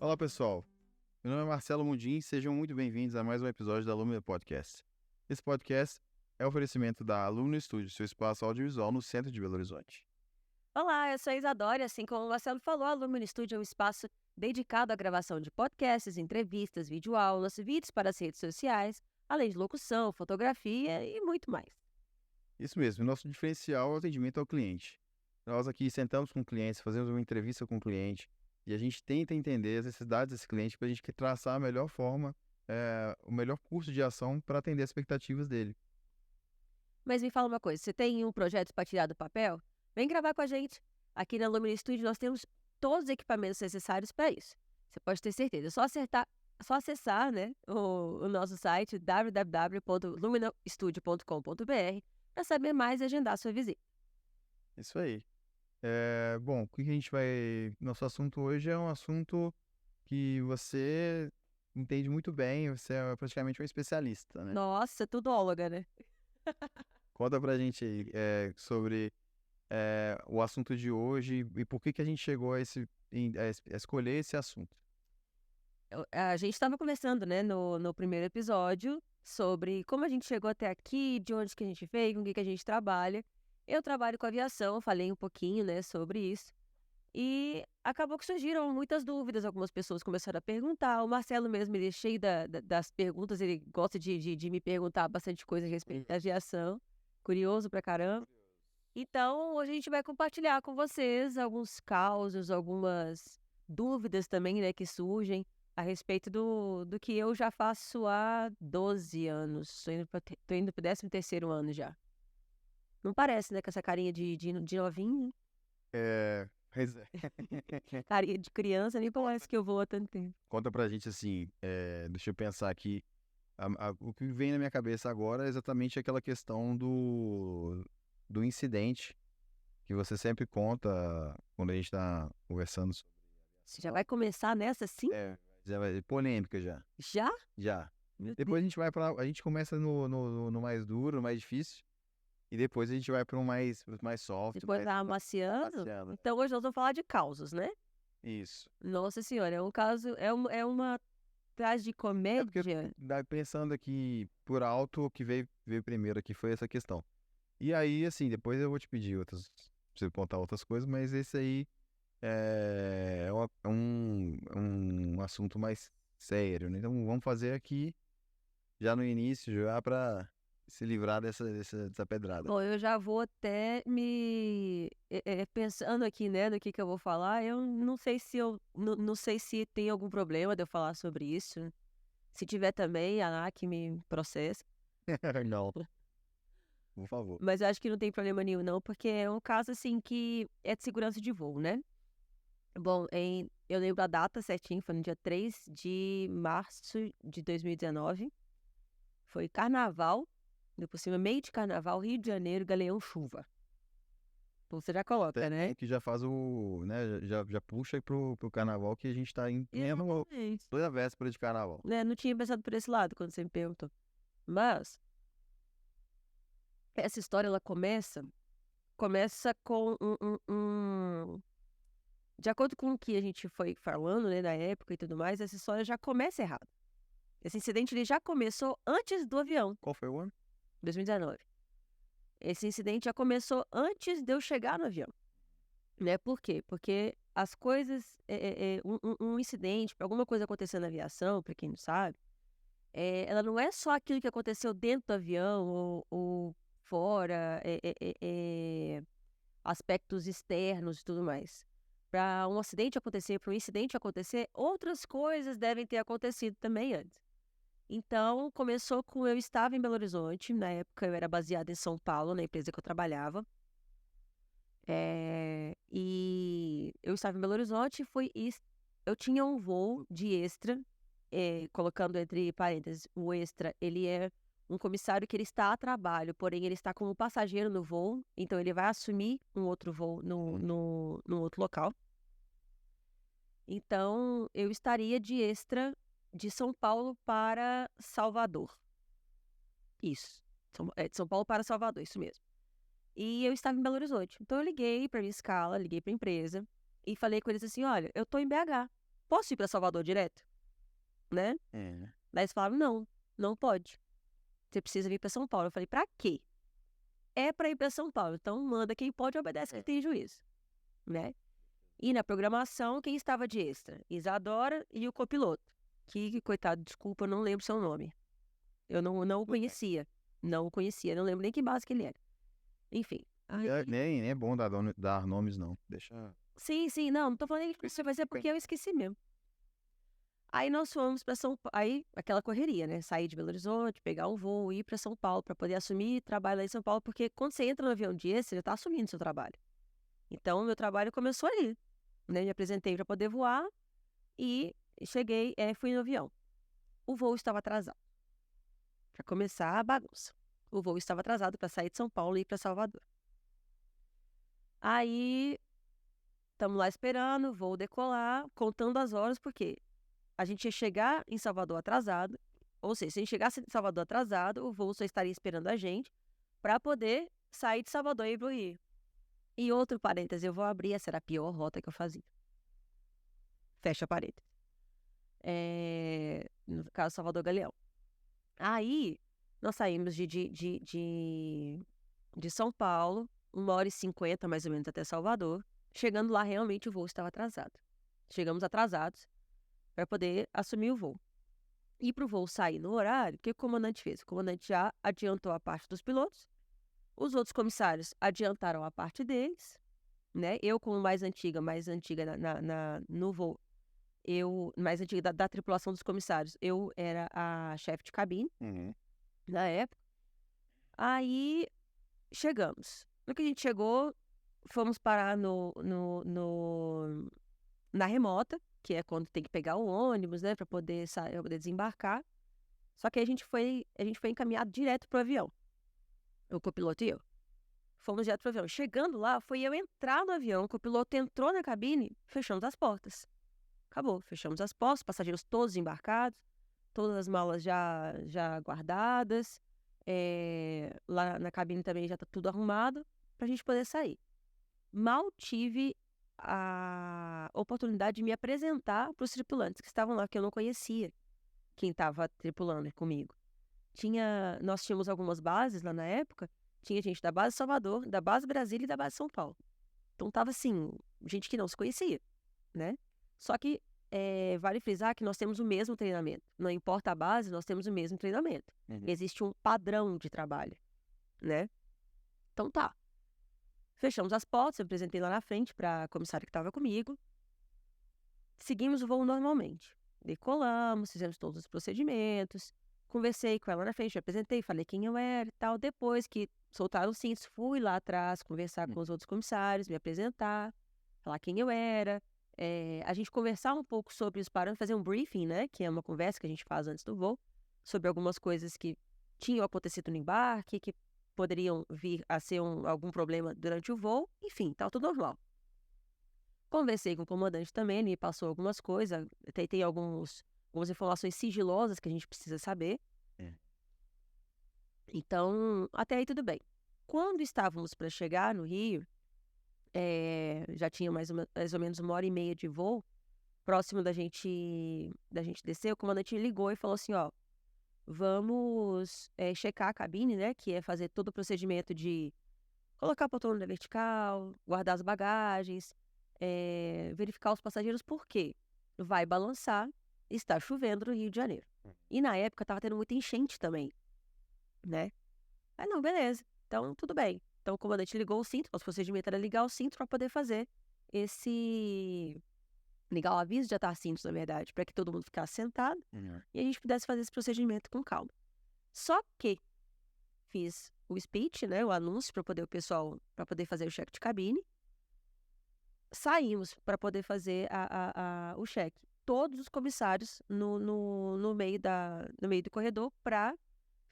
Olá pessoal, meu nome é Marcelo Mundim e sejam muito bem-vindos a mais um episódio da Alumni Podcast. Esse podcast é um oferecimento da Alumni Studio, seu espaço audiovisual no centro de Belo Horizonte. Olá, eu sou a Isadora e assim como o Marcelo falou, a Alumni Studio é um espaço dedicado à gravação de podcasts, entrevistas, videoaulas, vídeos para as redes sociais, além de locução, fotografia e muito mais. Isso mesmo, nosso diferencial é o atendimento ao cliente. Nós aqui sentamos com clientes, fazemos uma entrevista com o cliente e a gente tenta entender as necessidades desse cliente para a gente traçar a melhor forma, o melhor curso de ação para atender as expectativas dele. Mas me fala uma coisa, você tem um projeto para tirar do papel? Vem gravar com a gente. Aqui na Alumni Studio nós temos todos os equipamentos necessários para isso. Você pode ter certeza, é só acessar, né, o nosso site www.luminostudio.com.br para saber mais e agendar sua visita. Isso aí. Bom, o que a gente vai... Nosso assunto hoje é um assunto que você entende muito bem, você é praticamente um especialista, né? Nossa, tudóloga, né? Conta pra gente aí sobre o assunto de hoje e por que a gente chegou a escolher esse assunto. A gente estava conversando, né, no primeiro episódio sobre como a gente chegou até aqui, de onde que a gente veio, com o que a gente trabalha. Eu trabalho com aviação, falei um pouquinho, né, sobre isso. E acabou que surgiram muitas dúvidas, algumas pessoas começaram a perguntar. O Marcelo mesmo, ele é cheio das perguntas, ele gosta de me perguntar bastante coisa a respeito da aviação. Curioso pra caramba. Então, hoje a gente vai compartilhar com vocês alguns causos, algumas dúvidas também, né, que surgem a respeito do que eu já faço há 12 anos. Tô indo pro 13º ano já. Não parece, né, com essa carinha de novinho. Pois é. Carinha de criança, nem parece que eu vou há tanto tempo. Conta pra gente assim, deixa eu pensar aqui, o que vem na minha cabeça agora é exatamente aquela questão do incidente que você sempre conta quando a gente tá conversando sobre... Você já vai começar nessa, sim? Já vai polêmica já. Já? Já. Meu Depois Deus. a gente começa no mais duro, no mais difícil, e depois a gente vai para um mais soft. Depois tá amaciando? amaciando. Então hoje nós vamos falar de causos, né? Isso. Nossa senhora, é um caso, é uma tragicomédia. Pensando aqui por alto, o que veio primeiro aqui foi essa questão. E aí, assim, depois eu vou te pedir pra você contar outras coisas, mas esse aí é um assunto mais sério, né? Então vamos fazer aqui já no início, já para se livrar dessa pedrada. Bom, eu já vou até me pensando aqui, né, no que eu vou falar. Eu não sei se não sei se tem algum problema de eu falar sobre isso. Se tiver também, a ANAC me processa. Não, por favor. Mas eu acho que não tem problema nenhum, não, porque é um caso, assim, que é de segurança de voo, né? Bom, eu lembro a data certinho, foi no dia 3 de março de 2019. Foi carnaval, ainda por cima, meio de carnaval, Rio de Janeiro, Galeão Chuva. Então você já coloca, né? Que já faz né, já puxa pro carnaval que a gente tá em Exatamente. toda a véspera de carnaval. Né, não tinha pensado por esse lado quando você me perguntou. Mas essa história, ela começa com de acordo com o que a gente foi falando, né, na época e tudo mais, essa história já começa errada. Esse incidente, ele já começou antes do avião, Qual foi o ano? 2019. Esse incidente já começou antes de eu chegar no avião. Né? Por quê? Porque as coisas, um incidente, alguma coisa acontecer na aviação, para quem não sabe, ela não é só aquilo que aconteceu dentro do avião ou fora, aspectos externos e tudo mais. Para um acidente acontecer, para um incidente acontecer, outras coisas devem ter acontecido também antes. Então, começou com eu estava em Belo Horizonte, na época eu era baseada em São Paulo, na empresa que eu trabalhava. E eu estava em Belo Horizonte e eu tinha um voo de extra, colocando entre parênteses, o extra, ele é um comissário que ele está a trabalho, porém ele está como passageiro no voo, então ele vai assumir um outro voo no outro local. Então, eu estaria de extra de São Paulo para Salvador. Isso. De São Paulo para Salvador, isso mesmo. E eu estava em Belo Horizonte. Então, eu liguei para minha escala, liguei para a empresa e falei com eles assim, olha, eu estou em BH. posso ir para Salvador direto? Né? Daí eles falaram, não, não pode. Você precisa vir para São Paulo. Eu falei, para quê? É para ir para São Paulo. Então manda quem pode, obedece quem tem juízo. Né? E na programação, quem estava de extra? Isadora e o copiloto. Que coitado, desculpa, eu não lembro seu nome. Eu não o conhecia. Não o conhecia, não lembro nem que base que ele era. Enfim. Nem é bom dar nomes, não. Deixa. Sim, não tô falando que isso vai ser porque eu esqueci mesmo. Aí nós fomos para São Paulo, aí aquela correria, né? Sair de Belo Horizonte, pegar um voo, ir para São Paulo para poder assumir trabalho lá em São Paulo, porque quando você entra no avião de extra, você já tá assumindo seu trabalho. Então, o meu trabalho começou ali, né? Me apresentei para poder voar e cheguei, fui no avião. O voo estava atrasado. Para começar a bagunça. O voo estava atrasado para sair de São Paulo e ir para Salvador. Aí, estamos lá esperando, voo decolar, contando as horas, porque a gente ia chegar em Salvador atrasado, ou seja, se a gente chegasse em Salvador atrasado, o voo só estaria esperando a gente para poder sair de Salvador e ir pro Rio. E outro parêntese, eu vou abrir, essa era a pior rota que eu fazia. Fecha parêntese. No caso, Salvador Galeão. Aí, nós saímos de São Paulo, 1h50 mais ou menos até Salvador. Chegando lá, realmente o voo estava atrasado. Chegamos atrasados para poder assumir o voo. E para o voo sair no horário, o que o comandante fez? O comandante já adiantou a parte dos pilotos, os outros comissários adiantaram a parte deles, né? Eu, como mais antiga no voo, mais antiga da tripulação dos comissários, eu era a chefe de cabine, na época. Aí, chegamos. No que a gente chegou, fomos parar na remota, que é quando tem que pegar o ônibus, né, para poder desembarcar. Só que a gente foi encaminhado direto pro avião. O copiloto e eu. Fomos direto pro avião. Chegando lá, foi eu entrar no avião, o copiloto entrou na cabine, fechamos as portas. Acabou, fechamos as portas, passageiros todos embarcados, todas as malas já guardadas, lá na cabine também já tá tudo arrumado pra gente poder sair. Mal tive a oportunidade de me apresentar para os tripulantes que estavam lá, que eu não conhecia quem estava tripulando comigo. Nós tínhamos algumas bases lá na época, tinha gente da base Salvador, da base Brasília e da base São Paulo. Então tava assim, gente que não se conhecia, né? Só que vale frisar que nós temos o mesmo treinamento. Não importa a base, nós temos o mesmo treinamento. Existe um padrão de trabalho, né? Então tá. Fechamos as portas, eu apresentei lá na frente para a comissária que estava comigo. Seguimos o voo normalmente. Decolamos, fizemos todos os procedimentos. Conversei com ela na frente, me apresentei, falei quem eu era e tal. Depois que soltaram os cintos, fui lá atrás conversar com os outros comissários, me apresentar, falar quem eu era. A gente conversar um pouco sobre os parâmetros, fazer um briefing, né? Que é uma conversa que a gente faz antes do voo, sobre algumas coisas que tinham acontecido no embarque, que poderiam vir a ser algum problema durante o voo. Enfim, tá tudo normal. Conversei com o comandante também, ele me passou algumas coisas, tem algumas informações sigilosas que a gente precisa saber. Então, até aí tudo bem. Quando estávamos para chegar no Rio, já tinha mais ou menos 1h30 de voo, próximo da gente descer, o comandante ligou e falou assim, ó, vamos checar a cabine, né, que é fazer todo o procedimento de colocar a poltrona na vertical, guardar as bagagens, verificar os passageiros, porque vai balançar, está chovendo no Rio de Janeiro. E na época estava tendo muita enchente também, né? Aí não, beleza, então tudo bem. Então o comandante ligou o cinto, nosso procedimento era ligar o cinto para poder fazer ligar o aviso de atar cintos, na verdade, para que todo mundo ficasse sentado e a gente pudesse fazer esse procedimento com calma. Só que fiz o speech, né, o anúncio para poder fazer o check de cabine. Saímos para poder fazer o check. Todos os comissários no meio do corredor para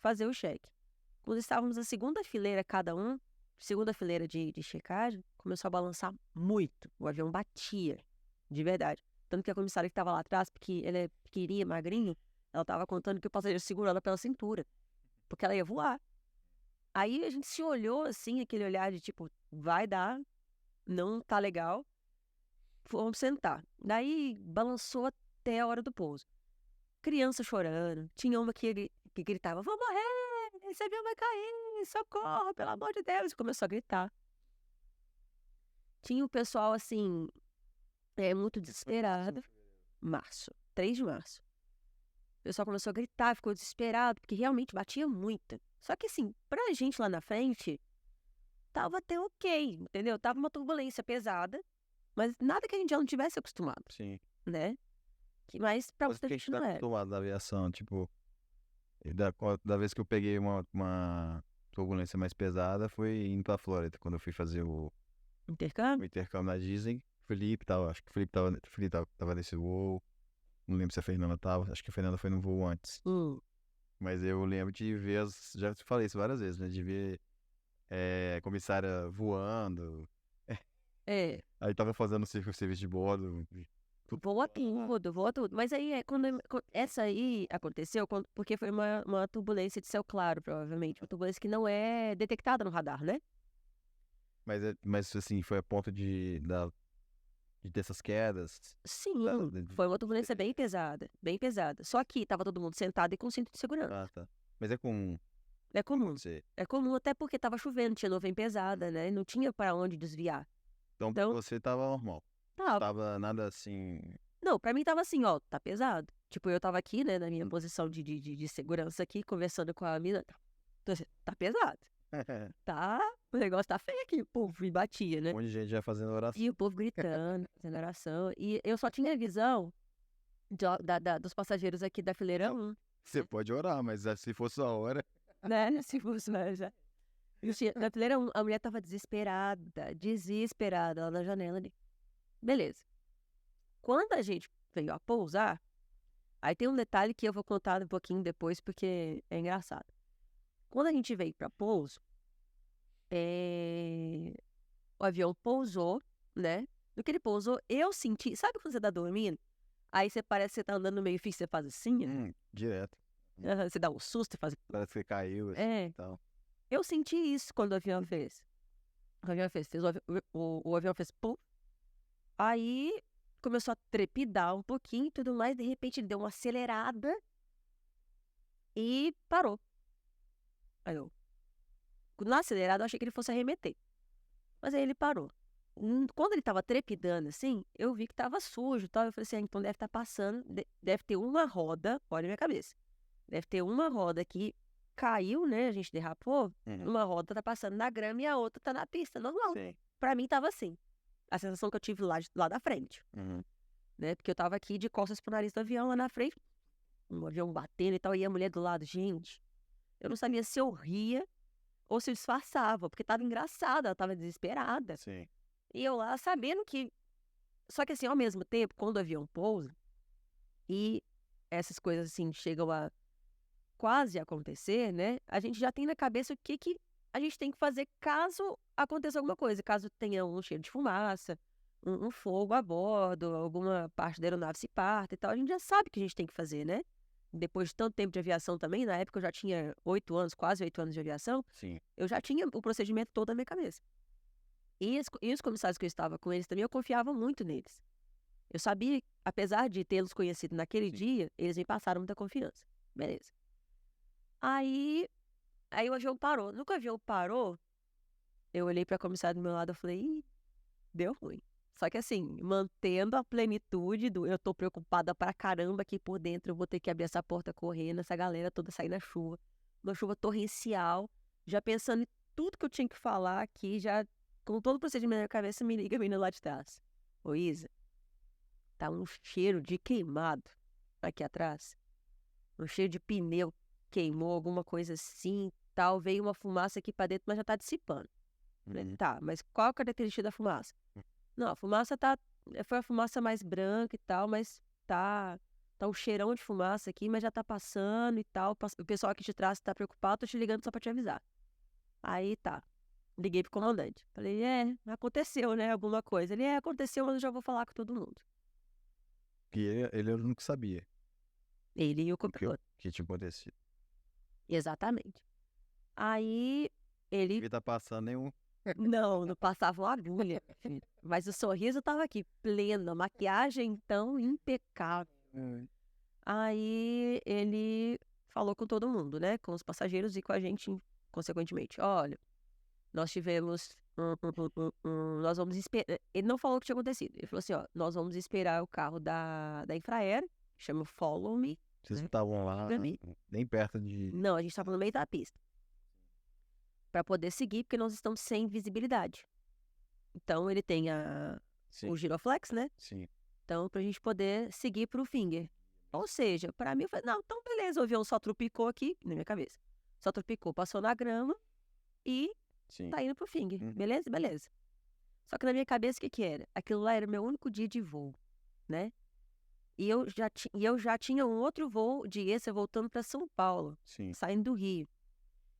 fazer o check. Quando estávamos na segunda fileira, cada um, segunda fileira de checagem, começou a balançar muito. O avião batia, de verdade. Tanto que a comissária que estava lá atrás, porque ela é pequenininha, magrinha, ela estava contando que o passageiro segurou ela pela cintura, porque ela ia voar. Aí a gente se olhou assim, aquele olhar de tipo, vai dar, não tá legal. fomos sentar. Daí balançou até a hora do pouso. Criança chorando. Tinha uma que gritava, vou morrer, esse avião vai cair, socorro, pelo amor de Deus. E começou a gritar. Tinha o pessoal, assim, muito desesperado. Março, 3 de março. O pessoal começou a gritar, ficou desesperado, porque realmente batia muito. Só que, assim, pra gente lá na frente, tava até ok, entendeu? Tava uma turbulência pesada, mas nada que a gente já não tivesse acostumado, Sim. né? Mas pra Mas muita que a gente gente tá não era. acostumado da aviação, tipo, da vez que eu peguei uma turbulência mais pesada foi indo pra Flórida, quando eu fui fazer o Intercâmbio? intercâmbio na Disney. Felipe tava, acho que o Felipe tava nesse voo. Não lembro se a Fernanda tava, acho que a Fernanda foi no voo antes. Mas eu lembro de ver, já te falei isso várias vezes, né? De ver comissária voando. É, Aí tava fazendo serviço de bordo. Tudo. voa tudo, voa tudo. Mas aí, essa aí aconteceu porque foi uma turbulência de céu claro, provavelmente. Uma turbulência que não é detectada no radar, né? Mas assim, foi a ponto de ter essas quedas. Sim, Da- foi uma turbulência bem pesada, bem pesada. Só que tava todo mundo sentado e com cinto de segurança. Ah, tá. Mas é comum É comum. acontecer. É comum até porque tava chovendo, tinha nuvem pesada, né? Não tinha pra onde desviar. Então Então, você tava normal. tava. Tava nada assim. Não, pra mim tava assim, ó, tá pesado. Tipo, eu tava aqui, né, na minha posição de segurança aqui, conversando com a mina. Tá pesado. Tá, o negócio tá feio aqui. O povo me batia, né? Um monte de gente já fazendo oração. E o povo gritando, fazendo oração. E eu só tinha visão dos passageiros aqui da fileira 1, Você pode orar, mas se fosse a hora. né? Se fosse, né, já. Na fileira 1, a mulher tava desesperada lá na janela ali. Beleza. Quando a gente veio a pousar, aí tem um detalhe que eu vou contar um pouquinho depois, porque é engraçado. Quando a gente veio para pouso, o avião pousou, né? No que ele pousou, eu senti. Sabe quando você tá dormindo? Aí você parece que você tá andando no meio fio, você faz assim, ó. Direto. Você dá um susto e faz. Parece que caiu, assim, É. então. Eu senti isso quando o avião fez. O avião fez o avião fez pum. Aí começou a trepidar um pouquinho e tudo mais. De repente ele deu uma acelerada e parou. Aí eu, na acelerada, eu achei que ele fosse arremeter. Mas aí ele parou. Quando ele tava trepidando assim, eu vi que tava sujo e tal. Eu falei assim, então deve estar passando, deve ter uma roda, olha a minha cabeça. Deve ter uma roda que caiu, né? A gente derrapou. Uma roda tá passando na grama e a outra tá na pista, normal. Sim. Pra mim tava assim. A sensação que eu tive lá da frente, né? Porque eu tava aqui de costas pro nariz do avião, lá na frente, um avião batendo e tal, e a mulher do lado, gente. Eu não sabia se eu ria ou se eu disfarçava, porque tava engraçada, ela tava desesperada. Sim. E eu lá sabendo que. Só que assim, ao mesmo tempo, quando o avião pousa e essas coisas assim chegam a quase acontecer, né? A gente já tem na cabeça o que a gente tem que fazer caso aconteça alguma coisa, caso tenha um cheiro de fumaça, um fogo a bordo, alguma parte da aeronave se parta e tal. A gente já sabe o que a gente tem que fazer, né? Depois de tanto tempo de aviação também, na época eu já tinha 8 anos, quase 8 anos de aviação, Sim. eu já tinha o procedimento todo na minha cabeça. E os comissários que eu estava com eles também, eu confiava muito neles. Eu sabia, apesar de tê-los conhecido naquele dia, eles me passaram muita confiança. Beleza. Aí o avião parou. No que o avião parou, eu olhei para a comissária do meu lado e falei, ih, deu ruim. Só que assim, mantendo a plenitude do eu tô preocupada pra caramba aqui por dentro, eu vou ter que abrir essa porta correndo, essa galera toda sair na chuva. Uma chuva torrencial, já pensando em tudo que eu tinha que falar aqui, já com todo o procedimento na minha cabeça, me liga a menina lá de trás. Ô Isa, tá um cheiro de queimado aqui atrás. Um cheiro de pneu queimou, alguma coisa assim, tal. Veio uma fumaça aqui pra dentro, mas já tá dissipando. Falei, tá, mas qual a característica da fumaça? Não, a fumaça foi a fumaça mais branca e tal, mas tá um cheirão de fumaça aqui, mas já tá passando e tal. O pessoal aqui de trás tá preocupado, tô te ligando só pra te avisar. Aí tá. Liguei pro comandante. Falei, aconteceu, né? Alguma coisa. Ele, aconteceu, mas eu já vou falar com todo mundo. E ele era o único que sabia Ele e o o que, copiloto. que tinha acontecido. Exatamente. Aí ele Ele tá passando nenhum. Não passava uma agulha, filho. Mas o sorriso tava aqui, pleno. A maquiagem, então, impecável. Aí ele falou com todo mundo, né? Com os passageiros e com a gente, consequentemente. Olha, nós tivemos. Nós vamos esperar. Ele não falou o que tinha acontecido. Ele falou assim: ó, nós vamos esperar o carro da Infraero, chama Follow Me. Vocês não estavam lá nem perto de. Não, a gente estava no meio da pista. Para poder seguir, porque nós estamos sem visibilidade. Então ele tem o giroflex, né? Sim. Então, pra gente poder seguir pro Finger. Ou seja, pra mim, eu falei, não, então beleza, o avião só tropicou aqui, na minha cabeça. Só tropicou, passou na grama e tá indo pro Finger. Beleza? Beleza. Só que na minha cabeça, o que era? Aquilo lá era meu único dia de voo, né? E eu já tinha um outro voo de esse voltando pra São Paulo, saindo do Rio.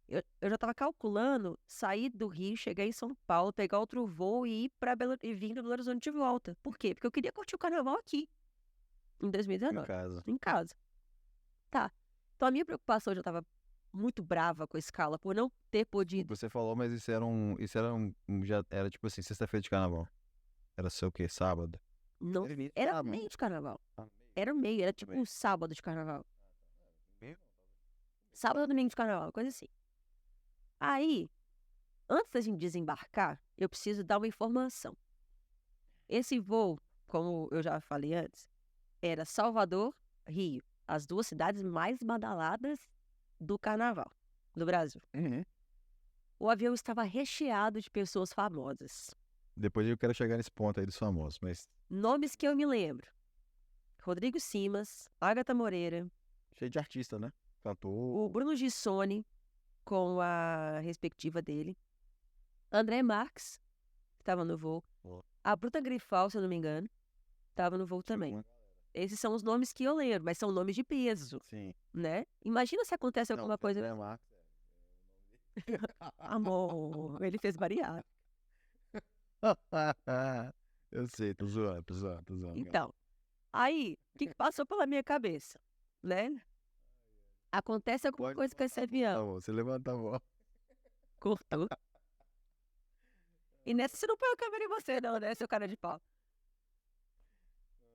Eu já tava calculando sair do Rio, chegar em São Paulo, pegar outro voo e ir e vir para Belo Horizonte de volta. Por quê? Porque eu queria curtir o carnaval aqui, em 2019. Em casa. Em casa. Tá. Então a minha preocupação, eu já tava muito brava com a escala por não ter podido. Você falou, mas isso já era tipo assim, sexta-feira de carnaval. Era seu o quê? Sábado? Não, era meio de carnaval. Era meio, era tipo um sábado de carnaval. Sábado ou domingo de carnaval, coisa assim. Aí, antes da gente desembarcar, eu preciso dar uma informação. Esse voo, como eu já falei antes, era Salvador, Rio, as duas cidades mais badaladas do carnaval do Brasil. O avião estava recheado de pessoas famosas. Depois eu quero chegar nesse ponto aí dos famosos, mas... Nomes que eu me lembro. Rodrigo Simas, Agatha Moreira. Cheio de artista, né? Cantor. O Bruno Gissoni, com a respectiva dele. André Marques, que estava no voo. A Bruta Grifal, se eu não me engano, estava no voo também. Esses são os nomes que eu lembro, mas são nomes de peso. Sim. Né? Imagina se acontece alguma coisa... André Marques. Amor, ele fez variar. Eu sei, tô zoando. Então, aí, o que passou pela minha cabeça, né? Acontece alguma coisa com esse avião. Você levanta a voz. Cortou. E nessa você não põe a câmera em você não, né, seu cara de pau?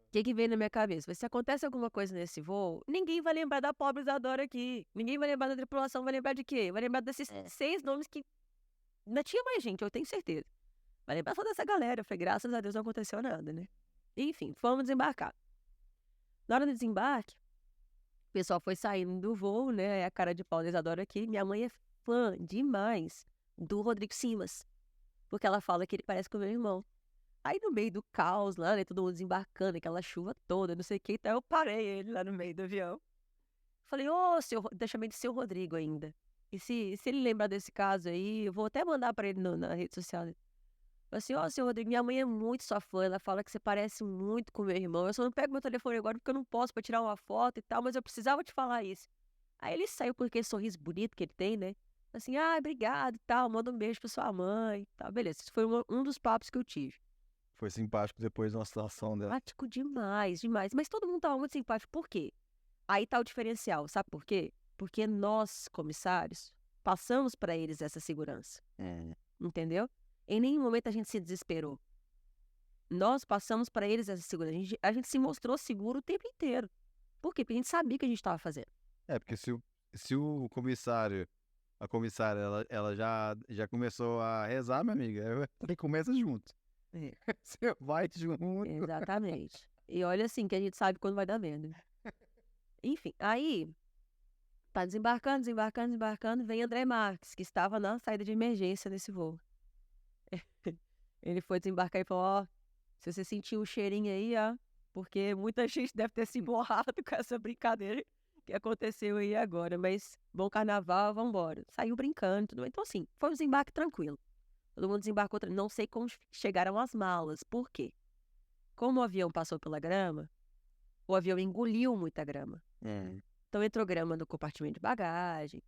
O que veio na minha cabeça? Se acontece alguma coisa nesse voo, ninguém vai lembrar da pobre Isadora aqui. Ninguém vai lembrar da tripulação, vai lembrar de quê? Vai lembrar desses 6 nomes que... Ainda tinha mais gente, eu tenho certeza. Vai lembrar só dessa galera. Eu falei, graças a Deus não aconteceu nada, né? Enfim, fomos desembarcar. Na hora do desembarque, o pessoal foi saindo do voo, né? A cara de pau da Isadora aqui. Minha mãe é fã demais do Rodrigo Simas. Porque ela fala que ele parece com o meu irmão. Aí no meio do caos lá, né? Todo mundo desembarcando, aquela chuva toda, não sei o que. Então eu parei ele lá no meio do avião. Falei, chamei de seu Rodrigo ainda. E se ele lembrar desse caso aí, eu vou até mandar pra ele na rede social. Falei assim, seu Rodrigo, minha mãe é muito sua fã, ela fala que você parece muito com meu irmão. Eu só não pego meu telefone agora porque eu não posso pra tirar uma foto e tal, mas eu precisava te falar isso. Aí ele saiu com aquele sorriso bonito que ele tem, né? Assim, obrigado e tal, manda um beijo pra sua mãe e tal. Beleza, esse foi um dos papos que eu tive. Foi simpático depois de uma situação dela. Simpático demais, demais. Mas todo mundo tava muito simpático. Por quê? Aí tá o diferencial, sabe por quê? Porque nós, comissários, passamos pra eles essa segurança. Entendeu? Em nenhum momento a gente se desesperou. Nós passamos pra eles essa segurança. A gente se mostrou seguro o tempo inteiro. Por quê? Porque a gente sabia o que a gente estava fazendo. Porque se o comissário, a comissária, ela já começou a rezar, minha amiga, aí começa junto. Você vai junto. Exatamente. E olha assim, que a gente sabe quando vai dar merda. Enfim, aí tá desembarcando, vem André Marques, que estava na saída de emergência desse voo. Ele foi desembarcar e falou, se você sentiu o cheirinho aí, porque muita gente deve ter se borrado com essa brincadeira que aconteceu aí agora, mas bom carnaval, vambora. Saiu brincando, tudo. Então assim, foi um desembarque tranquilo. Todo mundo desembarcou, não sei como chegaram as malas, por quê? Como o avião passou pela grama, o avião engoliu muita grama. Então entrou grama no compartimento de bagagem,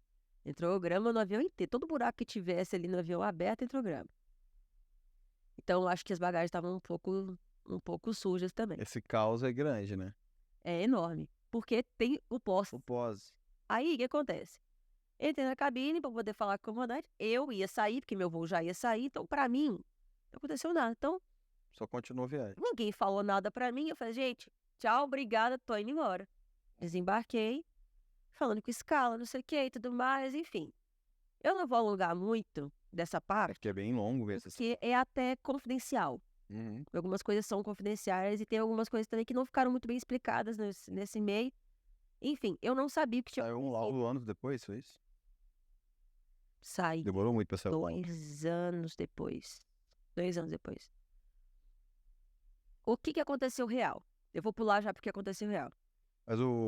entrou grama no avião inteiro. Todo buraco que tivesse ali no avião aberto, entrou grama. Então eu acho que as bagagens estavam um pouco sujas também. Esse caos é grande, né? É enorme, porque tem o pós. O pós. Aí, o que acontece? Entrei na cabine para poder falar com o comandante. Eu ia sair, porque meu voo já ia sair. Então, para mim, não aconteceu nada. Então, Só continuou a viagem. ninguém falou nada para mim. Eu falei, gente, tchau, obrigada, tô indo embora. Desembarquei, falando com escala, não sei o que e tudo mais, enfim. Eu não vou alongar muito dessa parte, Porque é bem longo mesmo. porque é até confidencial. Uhum. Algumas coisas são confidenciais e tem algumas coisas também que não ficaram muito bem explicadas nesse meio. Enfim, eu não sabia o que tinha Saiu um acontecido. laudo anos depois, foi isso? Saí Demorou muito pra sair o laudo. 2 anos depois. 2 anos depois. O que aconteceu real? Eu vou pular já porque aconteceu real.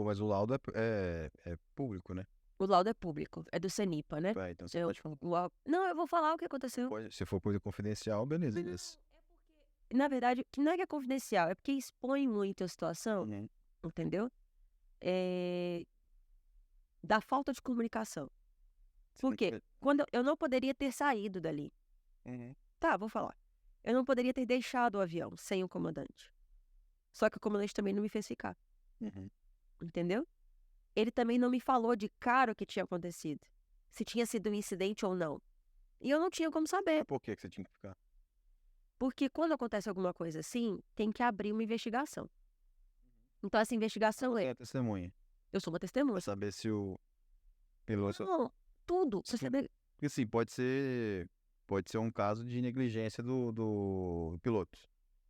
Mas o laudo é público, né? O laudo é público, é do CENIPA, né? Vai, então você Eu, pode falar. não, eu vou falar o que aconteceu. Se for coisa confidencial, beleza. Mas... Na verdade, não é que é confidencial, é porque expõe muito a situação, Uhum. entendeu? Da falta de comunicação. Por quê? Quando eu não poderia ter saído dali. Uhum. Tá, vou falar. Eu não poderia ter deixado o avião sem o comandante. Só que o comandante também não me fez ficar, Uhum. entendeu? Ele também não me falou de cara o que tinha acontecido. Se tinha sido um incidente ou não. E eu não tinha como saber. Por que você tinha que ficar? Porque quando acontece alguma coisa assim, tem que abrir uma investigação. Então, essa investigação Você é... é testemunha. Eu sou uma testemunha. Pra saber se o piloto... Não, tudo. Você Sim. sabe... Porque assim, pode ser um caso de negligência do piloto.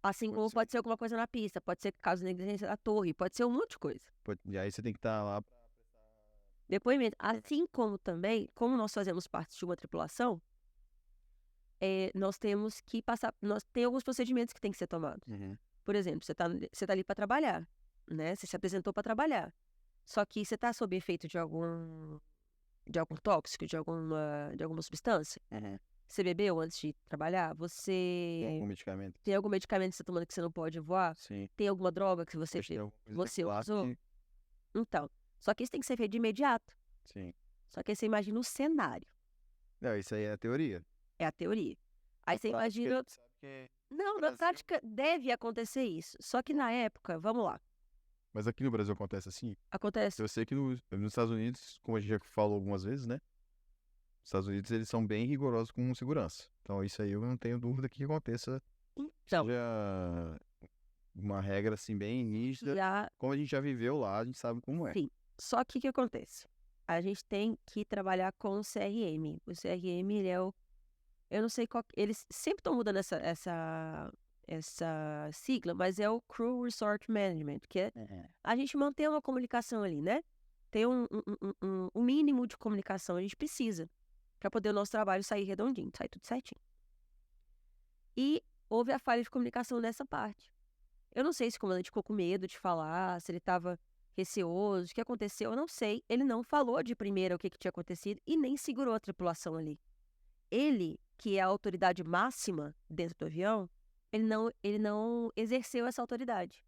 Assim Pode como ser. pode ser alguma coisa na pista, pode ser caso de negligência da torre, pode ser um monte de coisa. E aí você tem que estar lá. Depoimento. Assim como também, como nós fazemos parte de uma tripulação, nós temos que passar. Tem alguns procedimentos que tem que ser tomados. Uhum. Por exemplo, você tá ali para trabalhar, né? Você se apresentou para trabalhar. Só que você está sob efeito de algum tóxico, de alguma substância. Uhum. Você bebeu antes de trabalhar? Você Tem algum medicamento? tem algum medicamento que você está tomando que você não pode voar? Sim. Tem alguma droga que você Pode ter alguma coisa você lá usou? que- Então, só que isso tem que ser feito de imediato. Sim. Só que aí você imagina o cenário. Não, isso aí é a teoria. É a teoria. Aí você Prática, a imagina. gente sabe que- Não, na Brasil- prática deve acontecer isso. Só que na época, vamos lá, Mas aqui no Brasil acontece assim. acontece. Eu sei que nos Estados Unidos, como a gente já falou algumas vezes, né? Os Estados Unidos, eles são bem rigorosos com segurança. Então, isso aí eu não tenho dúvida que aconteça. Então, Seja uma regra, assim, bem rígida. já, Como a gente já viveu lá, a gente sabe como é. sim. Só que o que acontece? A gente tem que trabalhar com o CRM. O CRM, ele é o... Eu não sei qual... Eles sempre estão mudando essa sigla, mas é o Crew Resort Management, que é a gente manter uma comunicação ali, né? Tem um mínimo de comunicação a gente precisa para poder o nosso trabalho sair redondinho, sair tudo certinho. E houve a falha de comunicação nessa parte. Eu não sei se o comandante ficou com medo de falar, se ele estava receoso, o que aconteceu, eu não sei. Ele não falou de primeira o que tinha acontecido e nem segurou a tripulação ali. Ele, que é a autoridade máxima dentro do avião, ele não exerceu essa autoridade.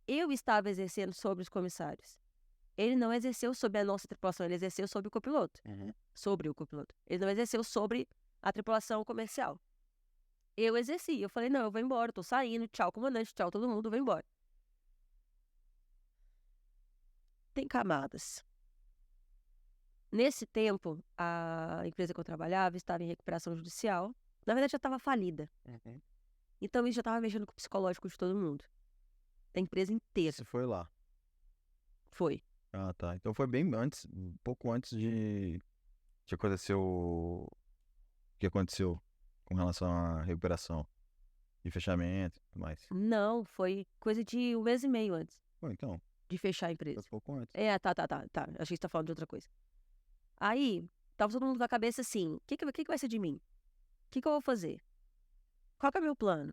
Eu estava exercendo sobre os comissários. Ele não exerceu sobre a nossa tripulação, ele exerceu sobre o copiloto. Sobre o copiloto. Ele não exerceu sobre a tripulação comercial. Eu exerci. Eu falei, não, eu vou embora, eu tô saindo, tchau comandante, tchau todo mundo, eu vou embora. Tem camadas. Nesse tempo, a empresa que eu trabalhava estava em recuperação judicial. Na verdade, já estava falida. Então, isso já estava mexendo com o psicológico de todo mundo. Da empresa inteira. Você foi lá. Foi. Ah, tá. Então foi bem antes, um pouco antes de acontecer o que aconteceu com relação à recuperação e fechamento e tudo mais. Não, foi coisa de 1 mês e meio antes Bom, então, de fechar a foi empresa. pouco antes. Tá. Achei que você tá falando de outra coisa. Aí, tava todo mundo com a cabeça assim, o que vai ser de mim? O que eu vou fazer? Qual que é o meu plano?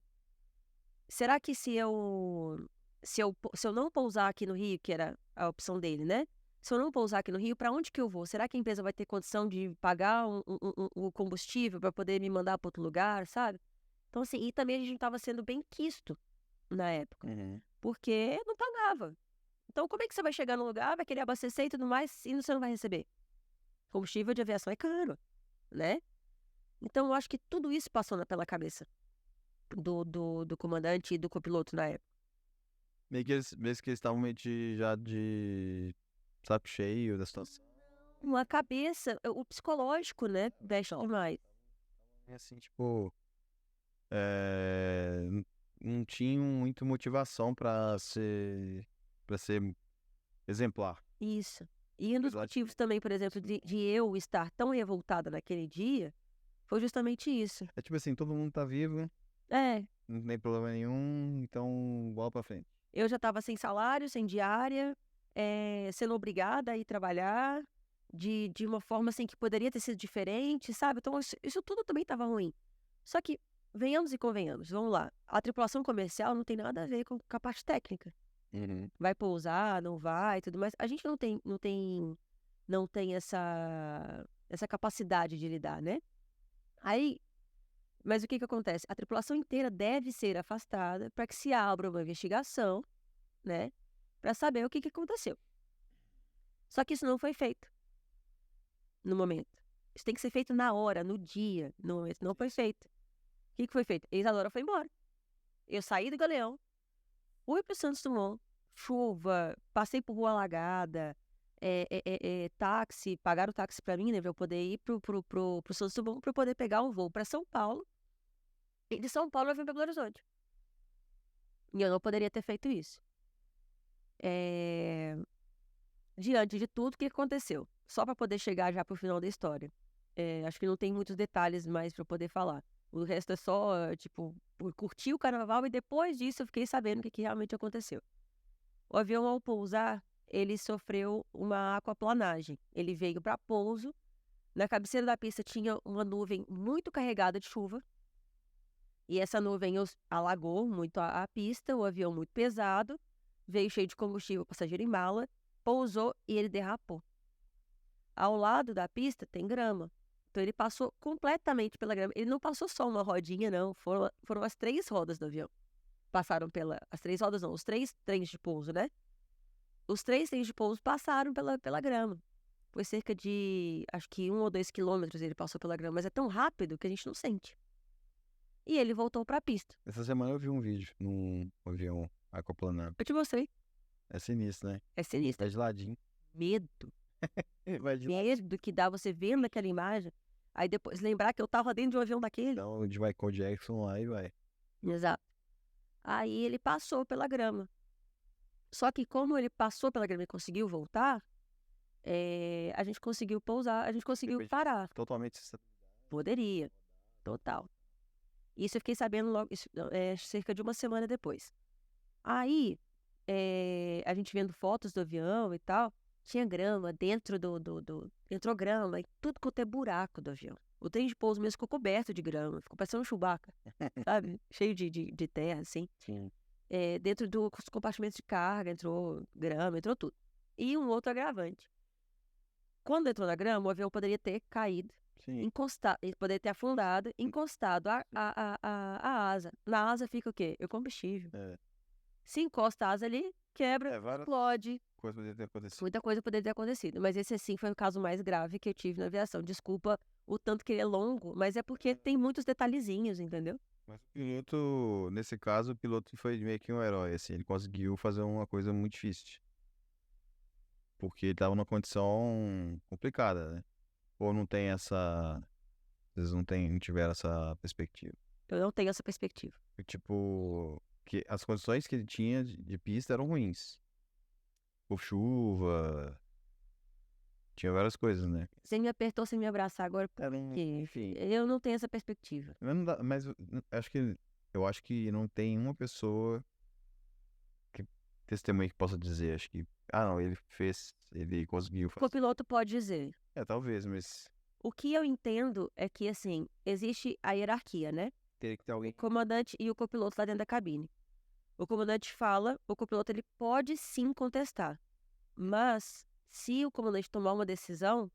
Será que se eu não pousar aqui no Rio, que era a opção dele, né? Se eu não pousar aqui no Rio, para onde que eu vou? Será que a empresa vai ter condição de pagar o combustível para poder me mandar para outro lugar, sabe? Então, assim, e também a gente não estava sendo bem quisto na época, porque não pagava. Então, como é que você vai chegar no lugar, vai querer abastecer e tudo mais, e você não vai receber? Combustível de aviação é caro, né? Então, eu acho que tudo isso passou pela cabeça do comandante e do copiloto na época. Meio que eles estavam meio já de saco cheio da situação. uma cabeça, o psicológico, né, mexe demais. Assim, tipo, não tinham muita motivação para ser exemplar. Isso. E um dos Apesar de motivos também, por exemplo, de eu estar tão revoltada naquele dia, foi justamente isso. é tipo assim, todo mundo tá vivo, É, não tem problema nenhum, então bola pra frente. eu já estava sem salário, sem diária, sendo obrigada a ir trabalhar de uma forma assim que poderia ter sido diferente, sabe? Então isso tudo também estava ruim. Só que, venhamos e convenhamos, vamos lá. A tripulação comercial não tem nada a ver com a parte técnica. Vai pousar, não vai, tudo mais. A gente não tem essa capacidade de lidar, né? Aí, mas o que que acontece? A tripulação inteira deve ser afastada para que se abra uma investigação, né? Para saber o que que aconteceu. Só que isso não foi feito no momento. Isso tem que ser feito na hora, no dia, no momento. Não foi feito. O que que foi feito? A Isadora foi embora. Eu saí do Galeão, fui pro Santos Dumont, chuva, passei por rua alagada, táxi, pagaram o táxi para mim, né, pra eu poder ir pro Santos Dumont, para eu poder pegar um voo para São Paulo, e de São Paulo eu vim para Belo Horizonte. E eu não poderia ter feito isso. É, Diante de tudo, o que aconteceu? Só para poder chegar já pro final da história. Acho que não tem muitos detalhes mais para eu poder falar. O resto é só, tipo, curtir o carnaval e depois disso eu fiquei sabendo o que que realmente aconteceu. O avião, ao pousar, ele sofreu uma aquaplanagem. Ele veio para pouso. Na cabeceira da pista tinha uma nuvem muito carregada de chuva. E essa nuvem alagou muito a pista, o avião muito pesado, veio cheio de combustível, passageiro em mala, pousou e ele derrapou. Ao lado da pista tem grama. Então ele passou completamente pela grama. Ele não passou só uma rodinha, não. Foram as 3 rodas do avião. Passaram as 3 rodas, não, os 3 trens de pouso, né? Os 3 trens de pouso passaram pela grama. Foi cerca de, acho que 1 ou 2 quilômetros ele passou pela grama, mas é tão rápido que a gente não sente. E ele voltou para a pista. Essa semana eu vi um vídeo num avião aquaplanado. Eu te mostrei. É sinistro, né? É sinistro. Vai de ladinho. Medo. Vai de ladinho. Medo que dá você vendo aquela imagem. Aí depois lembrar que eu tava dentro de um avião daquele. Então, de Michael Jackson lá e vai. Exato. Aí ele passou pela grama. Só que como ele passou pela grama e conseguiu voltar, a gente conseguiu pousar, a gente conseguiu Depois de parar. Totalmente. Poderia, total. Isso eu fiquei sabendo logo, cerca de uma semana depois. Aí, a gente vendo fotos do avião e tal, tinha grama entrou grama e tudo quanto é buraco do avião. O trem de pouso mesmo ficou coberto de grama, ficou parecendo um Chewbacca, sabe? Cheio de terra, assim. Sim. Dentro dos compartimentos de carga entrou grama, entrou tudo. E um outro agravante. Quando entrou na grama, o avião poderia ter caído, Sim. encostado, ele poderia ter afundado, encostado a asa. Na asa fica o quê? O combustível. É. Se encosta a asa ali, quebra, Várias explode. coisas poderiam ter acontecido. Muita coisa poderia ter acontecido. Mas esse, assim, foi o caso mais grave que eu tive na aviação. Desculpa o tanto que ele é longo, mas é porque tem muitos detalhezinhos, entendeu? Mas o piloto, nesse caso, o piloto foi meio que um herói, assim. Ele conseguiu fazer uma coisa muito difícil. Porque ele tava numa condição complicada, né? Ou não tem essa. Eles não tiveram essa perspectiva. Eu não tenho essa perspectiva. Tipo, que as condições que ele tinha de pista eram ruins. Por chuva, tinha várias coisas, né? Você me apertou sem me abraçar agora, porque Enfim. eu não tenho essa perspectiva. Mas eu acho que não tem uma pessoa que testemunha que possa dizer, acho que, não, ele conseguiu O fazer. copiloto pode dizer. Talvez, mas O que eu entendo é que, assim, existe a hierarquia, né? teria que ter alguém. O comandante e o copiloto lá dentro da cabine. O comandante fala, o copiloto ele pode sim contestar. Mas, se o comandante tomar uma decisão,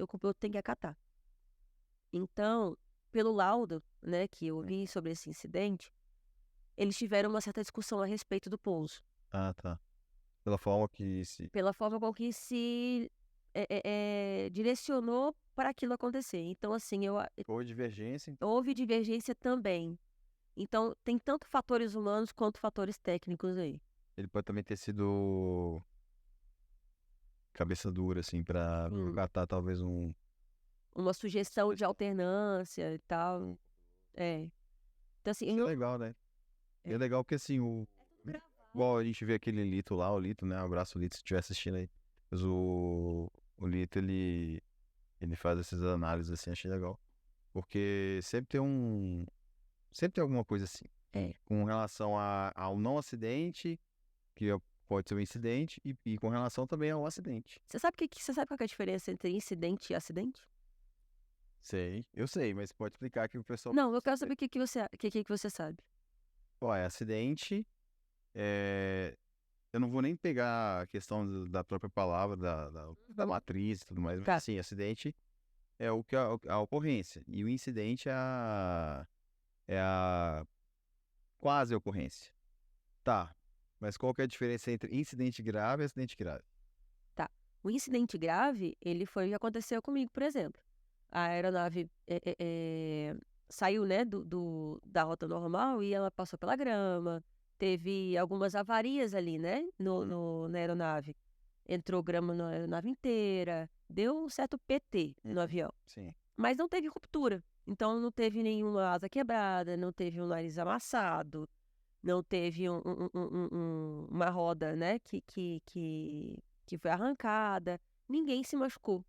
o copiloto tem que acatar. Então, pelo laudo, né, que eu vi sobre esse incidente, eles tiveram uma certa discussão a respeito do pouso. Ah, tá. Pela forma que se. Pela forma com que se direcionou para aquilo acontecer. Então, assim, Houve divergência, então. houve divergência também. Então, tem tanto fatores humanos quanto fatores técnicos aí. Ele pode também ter sido cabeça dura, assim, pra catar talvez uma sugestão de alternância e tal. É. Então, assim, Isso é legal, né? É legal porque, assim, igual a gente vê aquele Lito lá, o Lito, né? Um abraço, Lito, se estiver assistindo aí. Mas o Lito, ele faz essas análises, assim, achei legal. Porque sempre tem alguma coisa assim. É. Com relação ao não acidente, pode ser um incidente, e com relação também ao acidente. Você sabe qual que é a diferença entre incidente e acidente? Sei, eu sei, mas pode explicar que o pessoal... Não, eu quero saber o que você sabe. Ó, acidente, eu não vou nem pegar a questão da própria palavra, da matriz e tudo mais, mas Tá. assim, acidente é a ocorrência, e o incidente é a quase ocorrência. Tá, mas qual que é a diferença entre incidente grave e acidente grave? Tá. O incidente grave, ele foi o que aconteceu comigo, por exemplo. A aeronave saiu, né, da rota normal e ela passou pela grama. Teve algumas avarias ali, né, na aeronave. Entrou grama na aeronave inteira. Deu um certo PT no avião. Sim. Mas não teve ruptura. Então, não teve nenhuma asa quebrada, não teve um nariz amassado, não teve uma roda, né, que foi arrancada. Ninguém se machucou.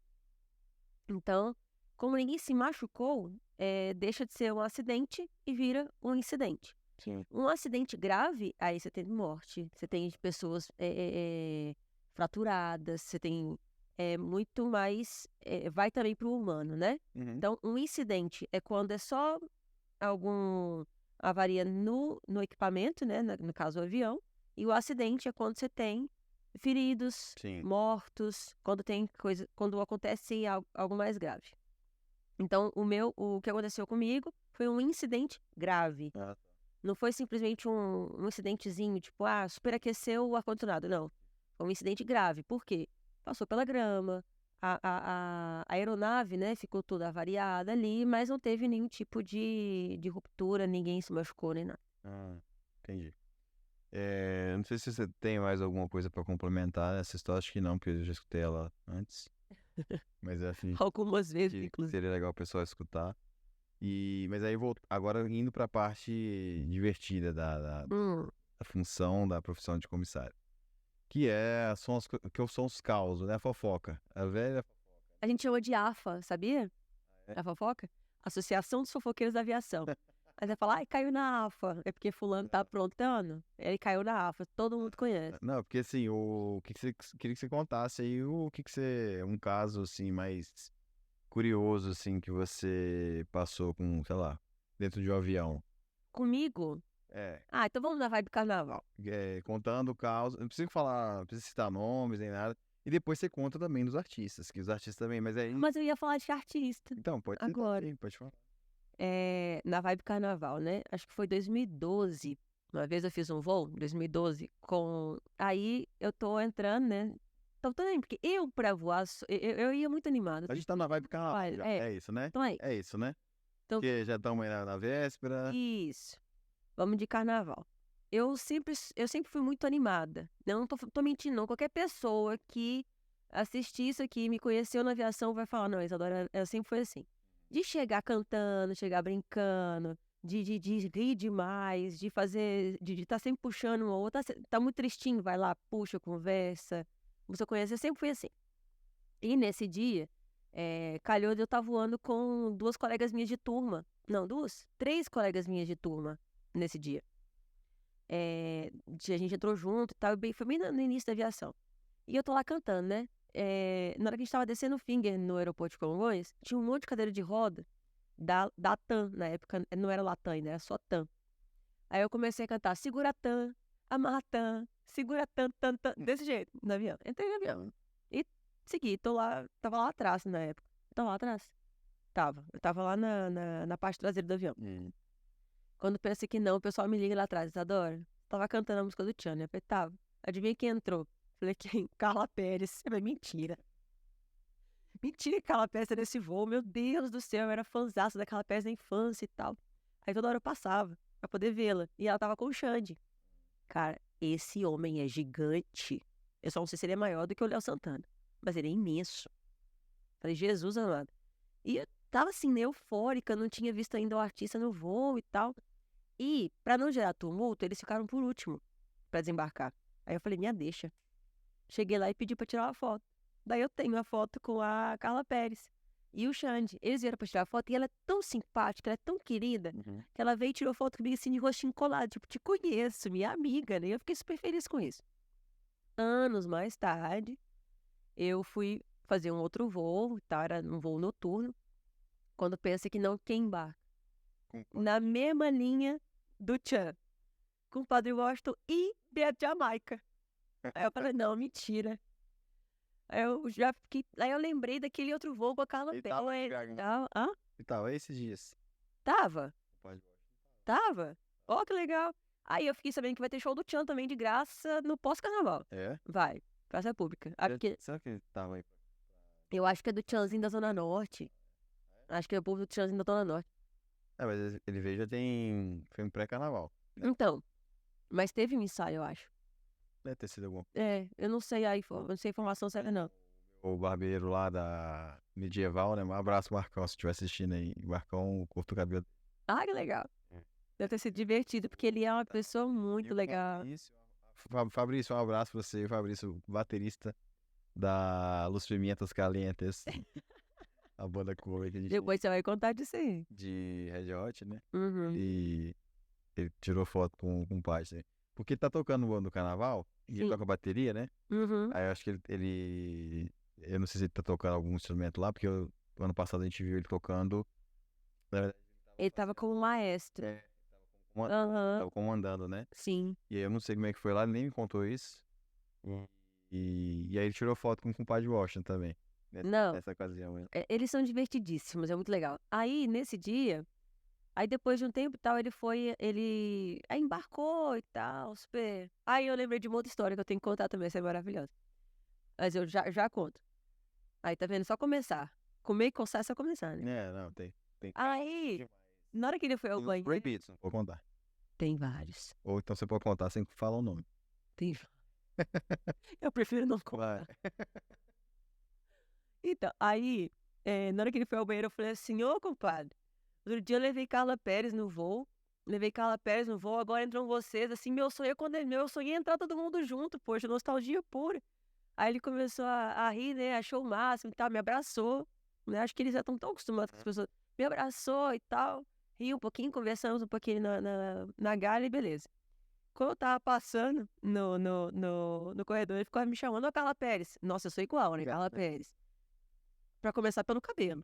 Então, como ninguém se machucou, deixa de ser um acidente e vira um incidente. Sim. Um acidente grave, aí você tem morte, você tem pessoas fraturadas, você tem muito mais... vai também para o humano, né? Uhum. Então, um incidente é quando é só alguma avaria no equipamento, né? No caso, o avião. E o acidente é quando você tem feridos, Sim. mortos, quando acontece algo mais grave. Então, o que aconteceu comigo foi um incidente grave. Ah, tá. Não foi simplesmente um incidentezinho, tipo, superaqueceu o ar-condicionado. Não. Foi um incidente grave. Por quê? Passou pela grama, a aeronave, né, ficou toda avariada ali, mas não teve nenhum tipo de ruptura, ninguém se machucou nem nada. Entendi. Não sei se você tem mais alguma coisa pra complementar essa história, acho que não, porque eu já escutei ela antes. Mas assim, Algumas vezes, que inclusive. seria legal o pessoal escutar. Mas aí agora indo pra parte divertida da função da profissão de comissário. Que são os causos, né? A fofoca. A velha. A gente chama de AFA, sabia? É? A fofoca? Associação dos Fofoqueiros da Aviação. Aí você fala, caiu na AFA. É porque fulano tá aprontando. Ele caiu na AFA. Todo mundo conhece. Não, porque assim, o que você queria que você contasse aí, um caso assim mais curioso assim que você passou com, sei lá, dentro de um avião. Comigo? Então vamos na vibe carnaval. Contando o caos, não precisa falar, não precisa citar nomes nem nada. E depois você conta também dos artistas, que os artistas também, mas aí. Mas eu ia falar de artista. Então, pode citar agora. também, pode falar. Na vibe carnaval, né? Acho que foi 2012. Uma vez eu fiz um voo, 2012, Aí eu tô entrando, né? Tô também, porque eu pra voar, eu ia muito animada. A gente tá na vibe carnaval. Vai, É isso, né? Então é. É isso, né? Então, Porque já estamos aí na véspera. isso. Vamos de carnaval. Eu sempre fui muito animada. Não tô mentindo, não. Qualquer pessoa que assistir isso aqui, me conheceu na aviação, vai falar, não, Isadora, eu sempre foi assim. De chegar cantando, chegar brincando, de rir demais, de estar sempre puxando uma outra. Tá muito tristinho, vai lá, puxa, conversa. Você conhece, eu sempre fui assim. E nesse dia, calhou de eu estar voando com duas colegas minhas de turma. Não, três colegas minhas de turma nesse dia. A gente entrou junto e tal, foi bem no início da aviação. E eu tô lá cantando, né? Na hora que a gente tava descendo o Finger no aeroporto de Congonhas, tinha um monte de cadeira de roda da TAM, na época não era Latam ainda, era só TAM. Aí eu comecei a cantar, segura TAM, amarra TAM, segura TAM, TAM, TAM, desse jeito, no avião. Entrei no avião e segui, tava lá atrás na época. Tava lá atrás? Eu tava lá na parte traseira do avião. Quando pensa que não, o pessoal me liga lá atrás, Isadora, tava cantando a música do Tchan, né? Eu falei, tava. Adivinha quem entrou? Falei, quem? Carla Pérez. Eu falei, mentira. Mentira que Carla Pérez era nesse voo. Meu Deus do céu, eu era fãzaça da Carla Pérez na infância e tal. Aí toda hora eu passava pra poder vê-la. E ela tava com o Xande. Cara, esse homem é gigante. Eu só não sei se ele é maior do que o Léo Santana. mas ele é imenso. Falei, Jesus amado. E eu tava assim, né, eufórica, não tinha visto ainda o artista no voo e tal. E, pra não gerar tumulto, eles ficaram por último pra desembarcar. Aí eu falei, minha deixa. Cheguei lá e pedi pra tirar uma foto. Daí eu tenho a foto com a Carla Pérez e o Xande. Eles vieram pra tirar a foto e ela é tão simpática, ela é tão querida, que ela veio e tirou foto comigo assim de rostinho colado. Tipo, te conheço, minha amiga, né? Eu fiquei super feliz com isso. Anos mais tarde, eu fui fazer um outro voo, tá? Era um voo noturno. Quando pensa que não, quem embarca? Na mesma linha do Chan, com o Padre Washington e Beto Jamaica. Aí eu falei, não, mentira. Aí eu já fiquei. Aí eu lembrei daquele outro voo com a Carla Ele tava Pérez aqui, e tal. Hã? E tal, esses dias. Tava? Pode. Tava? Ó, que legal. Aí eu fiquei sabendo que vai ter show do Tchan também de graça no pós-carnaval. É? Vai, praça pública. Porque Será que ele tava aí? eu acho que é do Tchanzinho da Zona Norte. Acho que é o povo do Tchanzinho da Zona Norte. É, mas ele veio já tem. Foi um pré-carnaval. Então, mas teve um ensaio, eu acho. Deve ter sido algum. É, eu não sei não sei a informação séria, não. O barbeiro lá da Medieval, né? Um abraço, Marcão, se estiver assistindo aí. Marcão, curto o cabelo. Ah, que legal. Deve ter sido divertido, porque ele é uma pessoa muito legal. Fabrício, um abraço pra você. Fabrício, baterista da Los Pimientas Calientes. A banda cover que a gente Depois você vai contar disso aí. de Red Hot, né? Uhum. E ele tirou foto com o pai, assim. Porque ele tá tocando no carnaval, e ele Sim. toca bateria, né? Uhum. Aí eu acho que eu não sei se ele tá tocando algum instrumento lá, porque ano passado a gente viu ele tocando. Na verdade, Ele tava como maestro. Aham. tava comandando, né? Sim. E aí eu não sei como é que foi lá, ele nem me contou isso. E aí ele tirou foto com o compadre Washington também. Não. Nessa ocasião. Eles são divertidíssimos, é muito legal. Aí, nesse dia, aí depois de um tempo e tal, ele aí embarcou e tal, super. Aí eu lembrei de uma outra história que eu tenho que contar também, essa é maravilhosa. Mas eu já conto. Aí, tá vendo? Só começar. Comer e coçar é só começar, né? É, não, tem. Aí, na hora que ele foi ao banheiro. Proibidos, não vou contar. Tem vários. Ou então você pode contar sem falar o nome. Tem. Eu prefiro não Vai. contar. Então, aí, na hora que ele foi ao banheiro, eu falei assim, ô, compadre, outro dia eu levei Carla Pérez no voo, agora entram vocês, assim, meu sonho é entrar todo mundo junto, poxa, nostalgia pura. Aí ele começou a rir, né, achou o máximo e tal, me abraçou, né, acho que eles já estão tão acostumados com as pessoas, me abraçou e tal, riu um pouquinho, conversamos um pouquinho na galha e beleza. Quando eu tava passando no corredor, ele ficou me chamando, ô, Carla Pérez. Nossa, eu sou igual, né, Carla Pérez. Pra começar pelo cabelo.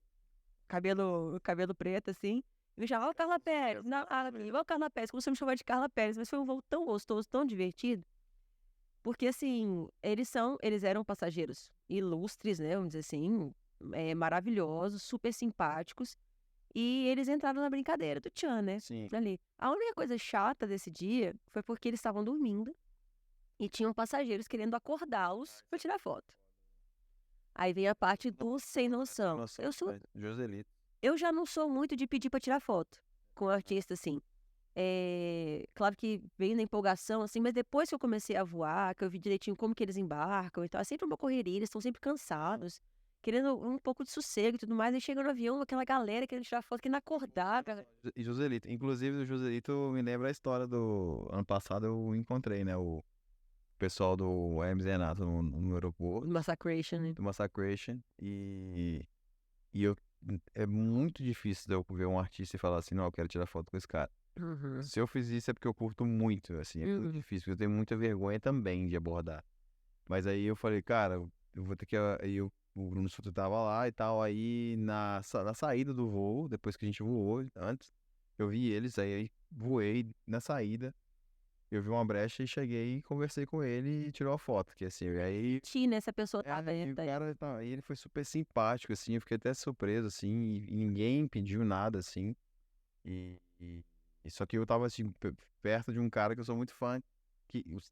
Cabelo preto, assim. Me chamava Carla Pérez. Não, igual Carla Pérez. Começou a me chamar de Carla Pérez. Mas foi um voo tão gostoso, tão divertido. Porque, assim, eles eram passageiros ilustres, né? Vamos dizer assim. Maravilhosos, super simpáticos. E eles entraram na brincadeira do Tchan, né? Sim. Ali. A única coisa chata desse dia foi porque eles estavam dormindo. E tinham passageiros querendo acordá-los pra tirar foto. Aí vem a parte do sem noção. Joselito. Eu já não sou muito de pedir pra tirar foto com artista, assim. Claro que veio na empolgação, assim, mas depois que eu comecei a voar, que eu vi direitinho como que eles embarcam e tal, é sempre uma correria, eles estão sempre cansados, querendo um pouco de sossego e tudo mais, aí chega no avião, aquela galera querendo tirar foto, querendo acordar. E Joselito. Inclusive, o Joselito me lembra a história do ano passado, eu encontrei, né? O pessoal do Hermes e Renato no aeroporto. Massacration, né? Do Massacration. É muito difícil de eu ver um artista e falar assim, não, eu quero tirar foto com esse cara. Uhum. Se eu fiz isso é porque eu curto muito, assim, é muito difícil, porque eu tenho muita vergonha também de abordar. Mas aí eu falei, cara, eu vou ter que. O Bruno Sutter tava lá e tal, aí na saída do voo, depois que a gente voou antes, eu vi eles, aí voei na saída. Eu vi uma brecha e cheguei e conversei com ele e tirou a foto, que assim, aí... Né, essa pessoa tá E o aberta aí. cara, aí ele foi super simpático, assim, eu fiquei até surpreso, assim, e ninguém pediu nada, assim, e só que eu tava, assim, perto de um cara que eu sou muito fã,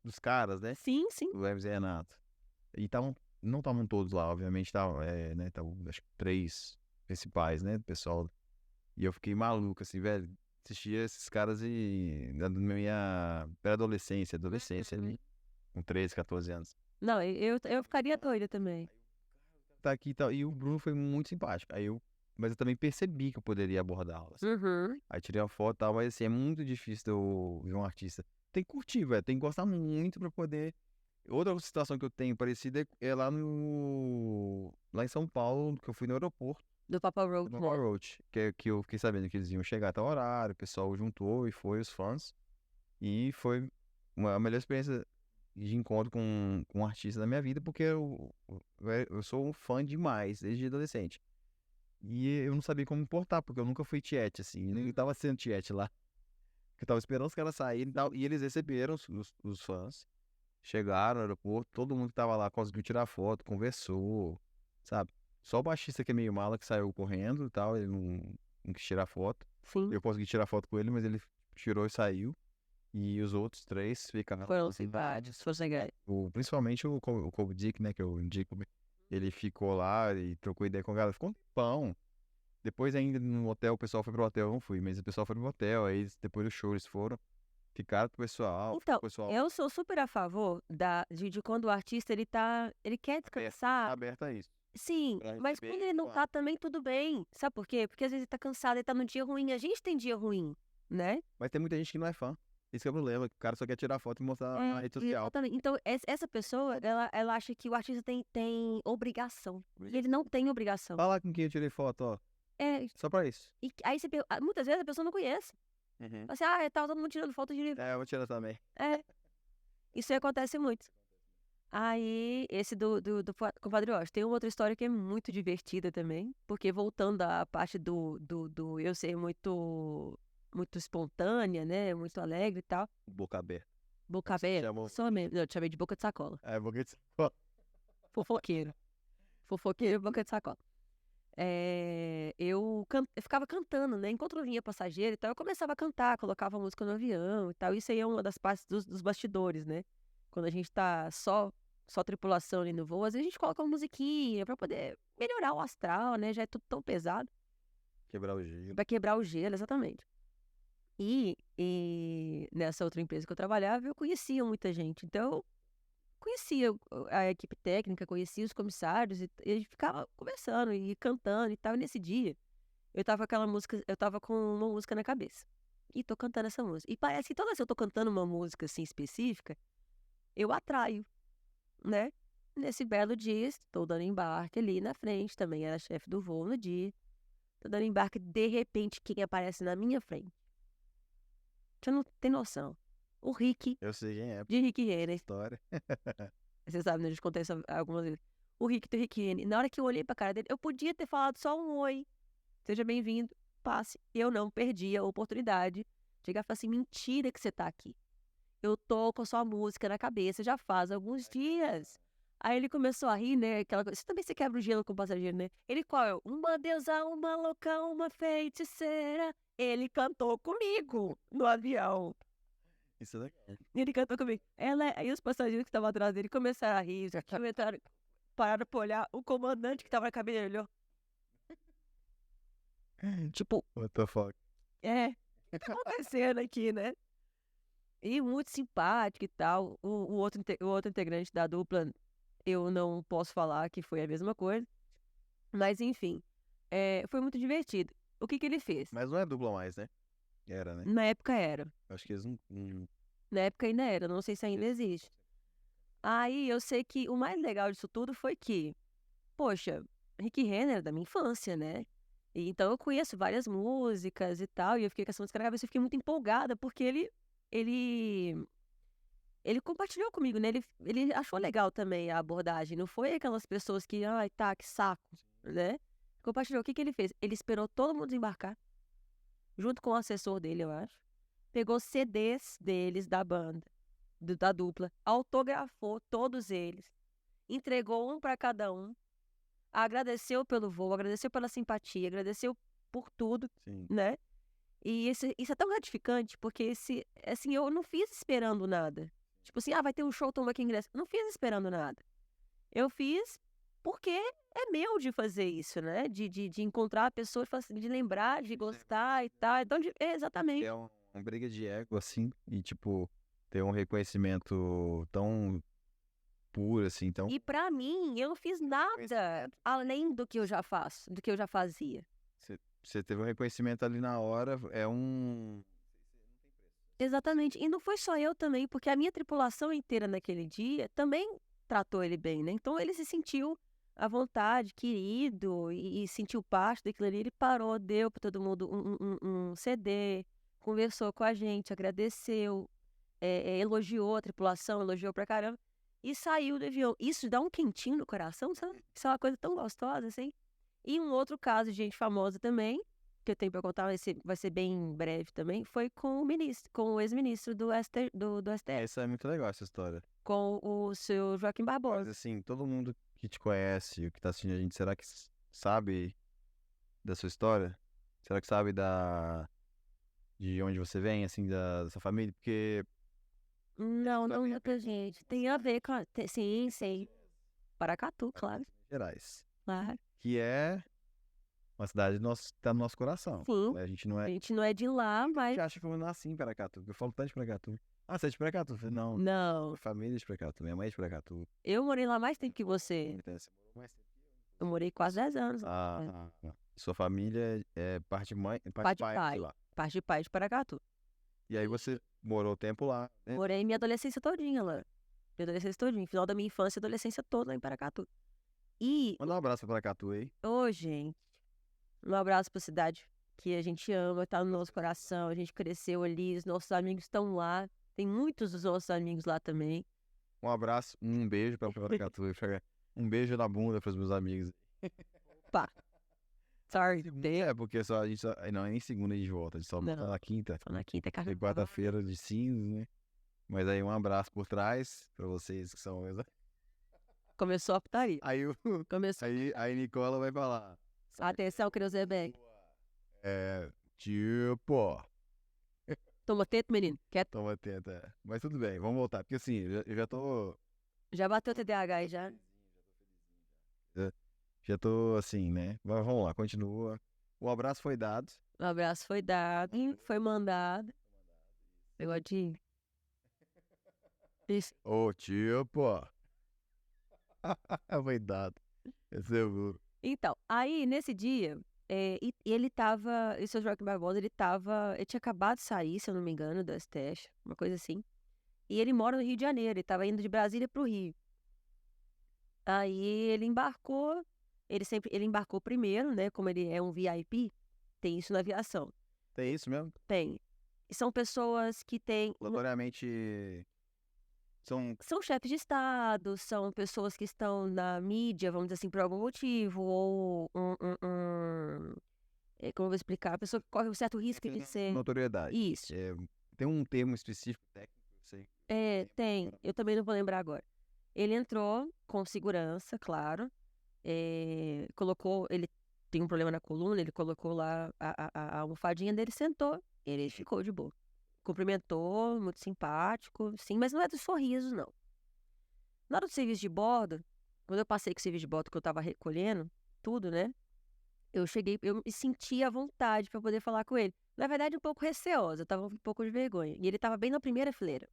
dos caras, né, Sim, sim. do Hermes e Renato, e não estavam todos lá, obviamente, estavam, né, acho que 3 principais, né, do pessoal, e eu fiquei maluco, assim, velho, assistia esses caras na minha pré-adolescência, adolescência ali, com 13, 14 anos. Não, eu ficaria doida também. tá aqui e tal. E o Bruno foi muito simpático. Mas eu também percebi que eu poderia abordá-lo. Assim. Uhum. Aí tirei uma foto e tal, mas assim, é muito difícil eu ver um artista. Tem que curtir, velho. Tem que gostar muito pra poder. Outra situação que eu tenho parecida é lá em São Paulo, que eu fui no aeroporto. Do Papa Roach. No Papa Roach, que eu fiquei sabendo que eles iam chegar até o horário, o pessoal juntou e foi, os fãs. E foi a melhor experiência de encontro com um artista da minha vida, porque eu sou um fã demais, desde adolescente. E eu não sabia como me portar, porque eu nunca fui tiete, assim, nem tava sendo tiete lá. Eu tava esperando os caras saírem e tal, e eles receberam os fãs. Chegaram no aeroporto, todo mundo que tava lá conseguiu tirar foto, conversou, sabe? Só o baixista que é meio mala que saiu correndo e tal, ele não quis tirar foto. Sim. Eu consegui tirar foto com ele, mas ele tirou e saiu. E os outros três ficaram. Foram simpáticos, foram legais. Principalmente o Kobe Dick, né? Que eu indico. Ele ficou lá e trocou ideia com a galera. Ficou um tempão. Depois ainda no hotel, o pessoal foi pro hotel, eu não fui, mas o pessoal foi pro hotel. Aí depois do show eles foram. Ficaram pro pessoal. Então, o pessoal eu sou super a favor de quando o artista ele quer descansar. aberto a isso. Sim, Pra mas receber, quando ele não claro. tá também, tudo bem. Sabe por quê? Porque às vezes ele tá cansado, ele tá num dia ruim. A gente tem dia ruim, né? Mas tem muita gente que não é fã. Esse que é o problema. O cara só quer tirar foto e mostrar na rede social. Exatamente. Então, essa pessoa, ela acha que o artista tem obrigação. E ele não tem obrigação. Fala com quem eu tirei foto, ó. É, Só pra isso. e aí muitas vezes a pessoa não conhece. Fala assim, tava todo mundo tirando foto de É, eu vou tirar também. É. Isso aí acontece muito. Aí, esse do Compadre Washington. Tem uma outra história que é muito divertida também. Porque voltando à parte do eu ser muito espontânea, né? Muito alegre e tal. Boca aberta. Boca Você aberta. chamou- Só mesmo. Não, eu te chamei de boca de sacola. É, boca de sacola. Fofoqueiro. Fofoqueiro e boca de sacola. Eu ficava cantando, né? Enquanto eu vinha passageiro e tal, eu começava a cantar, colocava música no avião e tal. Isso aí é uma das partes dos bastidores, né? Quando a gente tá só tripulação ali no voo, às vezes a gente coloca uma musiquinha pra poder melhorar o astral, né? Já é tudo tão pesado. Quebrar o gelo. Pra quebrar o gelo, exatamente. E nessa outra empresa que eu trabalhava, eu conhecia muita gente. Então, eu conhecia a equipe técnica, conhecia os comissários, e a gente ficava conversando e cantando e tal. E nesse dia, eu tava com uma música na cabeça. E tô cantando essa música. E parece que toda vez que eu tô cantando uma música assim específica, eu atraio, né? Nesse belo dia, estou dando embarque ali na frente, também era chefe do voo no dia. Tô dando embarque, de repente, quem aparece na minha frente? Você não tem noção. O Rick, Eu sei quem é. de Rick Renner. História. Você sabe, né? A gente contou isso algumas vezes. O Rick do Rick Renner. Na hora que eu olhei pra cara dele, eu podia ter falado só um oi. Seja bem-vindo, passe. Eu não perdi a oportunidade de chegar e falar assim, mentira que você tá aqui. Eu tô com a sua música na cabeça já faz alguns dias. Aí ele começou a rir, né? Aquela coisa. Você também se quebra o gelo com o passageiro, né? Ele qual é? Uma deusa, uma louca, uma feiticeira. Ele cantou comigo no avião. Isso é legal. Ele cantou comigo. Aí os passageiros que estavam atrás dele começaram a rir, já pararam pra olhar. O comandante que tava na cabine ele olhou. Tipo, What the fuck? o que tá acontecendo aqui, né? E muito simpático e tal. O outro integrante da dupla, eu não posso falar que foi a mesma coisa. Mas, enfim, foi muito divertido. O que ele fez? Mas não é dupla mais, né? Era, né? Na época era. Acho que eles não. Na época ainda era. Não sei se ainda existe. Aí eu sei que o mais legal disso tudo foi que, poxa, Rick Renner é da minha infância, né? E então eu conheço várias músicas e tal. E eu fiquei com essa música na cabeça e fiquei muito empolgada, porque ele compartilhou comigo, né? Ele achou legal também a abordagem. Não foi aquelas pessoas que, ai, tá, que saco, né? Compartilhou. O que ele fez? Ele esperou todo mundo desembarcar, junto com o assessor dele, eu acho. Pegou CDs deles, da banda, da dupla, autografou todos eles, entregou um para cada um, agradeceu pelo voo, agradeceu pela simpatia, agradeceu por tudo, Sim. né? E isso é tão gratificante, porque assim, eu não fiz esperando nada. Tipo assim, vai ter um show, toma aqui ingresso. Eu não fiz esperando nada. Eu fiz porque é meu de fazer isso, né? De encontrar pessoas, de lembrar, de gostar e tal. Então, exatamente. É uma briga de ego, assim, e, tipo, ter um reconhecimento tão pura, assim, então... E pra mim, eu não fiz nada além do que eu já faço, do que eu já fazia. Você teve um reconhecimento ali na hora, é um... Exatamente. E não foi só eu também, porque a minha tripulação inteira naquele dia também tratou ele bem, né? Então ele se sentiu à vontade, querido, e sentiu parte daquilo ali. Ele parou, deu para todo mundo um CD, conversou com a gente, agradeceu, elogiou a tripulação, elogiou pra caramba, e saiu do avião. Isso dá um quentinho no coração, sabe? Isso é uma coisa tão gostosa, assim. E um outro caso de gente famosa também, que eu tenho pra contar, vai ser bem breve também, foi com o ministro, com o ex-ministro do STF, Essa é muito legal, essa história. com o seu Joaquim Mas, Barbosa. assim, todo mundo que te conhece, o que tá assistindo a gente, será que sabe da sua história? Será que sabe de onde você vem, assim, da sua família? Porque Não, tem não a muita gente. Tem a ver com sim, sei. Paracatu, claro, Minas Gerais, claro. que é uma cidade tá no nosso coração. Sim, Né? A gente não a é... gente não é de lá, A mas gente acha que eu nasci em Paracatu, eu falo tanto de Paracatu. Ah, você é de Paracatu? Eu falei, não, não. minha família é de Paracatu, minha mãe é de Paracatu. Eu morei lá mais tempo que você. Então, você morou mais tempo que Eu morei quase 10 anos lá. sua família é parte de mãe, parte Pai de de pai pai. de lá. Parte de pai de Paracatu. E aí você morou tempo lá, né? Morei minha adolescência todinha lá. Minha adolescência todinha. Final da minha infância e adolescência toda lá em Paracatu. E, Manda um abraço pra Paracatu aí. gente, um abraço pra cidade que a gente ama, tá no nosso coração. A gente cresceu ali, os nossos amigos estão lá. Tem muitos dos nossos amigos lá também. Um abraço, um beijo pra Paracatu. Um beijo na bunda pros meus amigos. Pá. Sorry. É, porque só, a gente só, não é nem segunda a gente volta, a gente só volta Não. na quinta. Só na quinta é E carnaval. quarta-feira de cinzas, né? Mas aí um abraço por trás pra vocês que são... Começou a putaria. Aí, Começou. aí Nicola vai falar. Atenção, Creuzebeck. Tipo... Toma teto, menino. Quieto. Toma tenta. Mas tudo bem, vamos voltar. Porque assim, eu já tô... Já bateu o TDAH aí já? Já tô assim, né? Mas vamos lá, continua. O abraço foi dado. O abraço foi dado, foi mandado. Negócio de... Isso. Ô, tipo... Foi dado. Esse é o... Então, aí nesse dia, e ele tava, esse seu Joaquim Barbosa, ele tinha acabado de sair, se eu não me engano, do STF, uma coisa assim. E ele mora no Rio de Janeiro, ele tava indo de Brasília pro Rio. Aí ele embarcou, ele embarcou primeiro, né, como ele é um VIP, tem isso na aviação, Tem isso mesmo? tem. E são pessoas que têm, Notoriamente... são chefes de Estado, são pessoas que estão na mídia, vamos dizer assim, por algum motivo, ou como eu vou explicar, a pessoa que corre um certo risco de ser... Notoriedade. Isso. Tem um termo específico técnico, eu sei. Tem. Eu também não vou lembrar agora. Ele entrou com segurança, claro. Colocou... Ele tem um problema na coluna, ele colocou lá a almofadinha dele, sentou. Ele ficou de boa. Cumprimentou, muito simpático, sim, mas não é dos sorrisos, não. Na hora do serviço de bordo, quando eu passei com o serviço de bordo que eu tava recolhendo, tudo, né? Eu me senti à vontade para poder falar com ele. Na verdade, um pouco receosa, eu tava um pouco de vergonha. E ele tava bem na primeira fileira.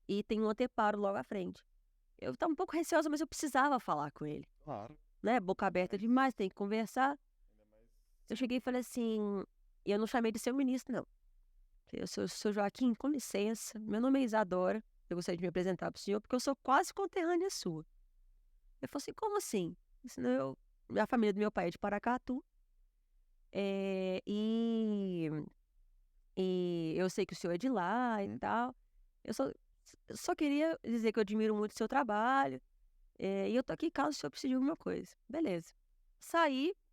E tem um anteparo logo à frente. Eu tava um pouco receosa, mas eu precisava falar com ele. Claro. Né? Boca aberta demais, tem que conversar. Eu cheguei e falei assim, e eu não chamei de seu ministro, não. Eu sou seu Joaquim, com licença, meu nome é Isadora, eu gostaria de me apresentar para o senhor, porque eu sou quase conterrânea sua. Ele falou assim, como assim? A família do meu pai é de Paracatu, e eu sei que o senhor é de lá e tal. Eu só queria dizer que eu admiro muito o seu trabalho, e eu tô aqui caso o senhor precise de alguma coisa. Beleza.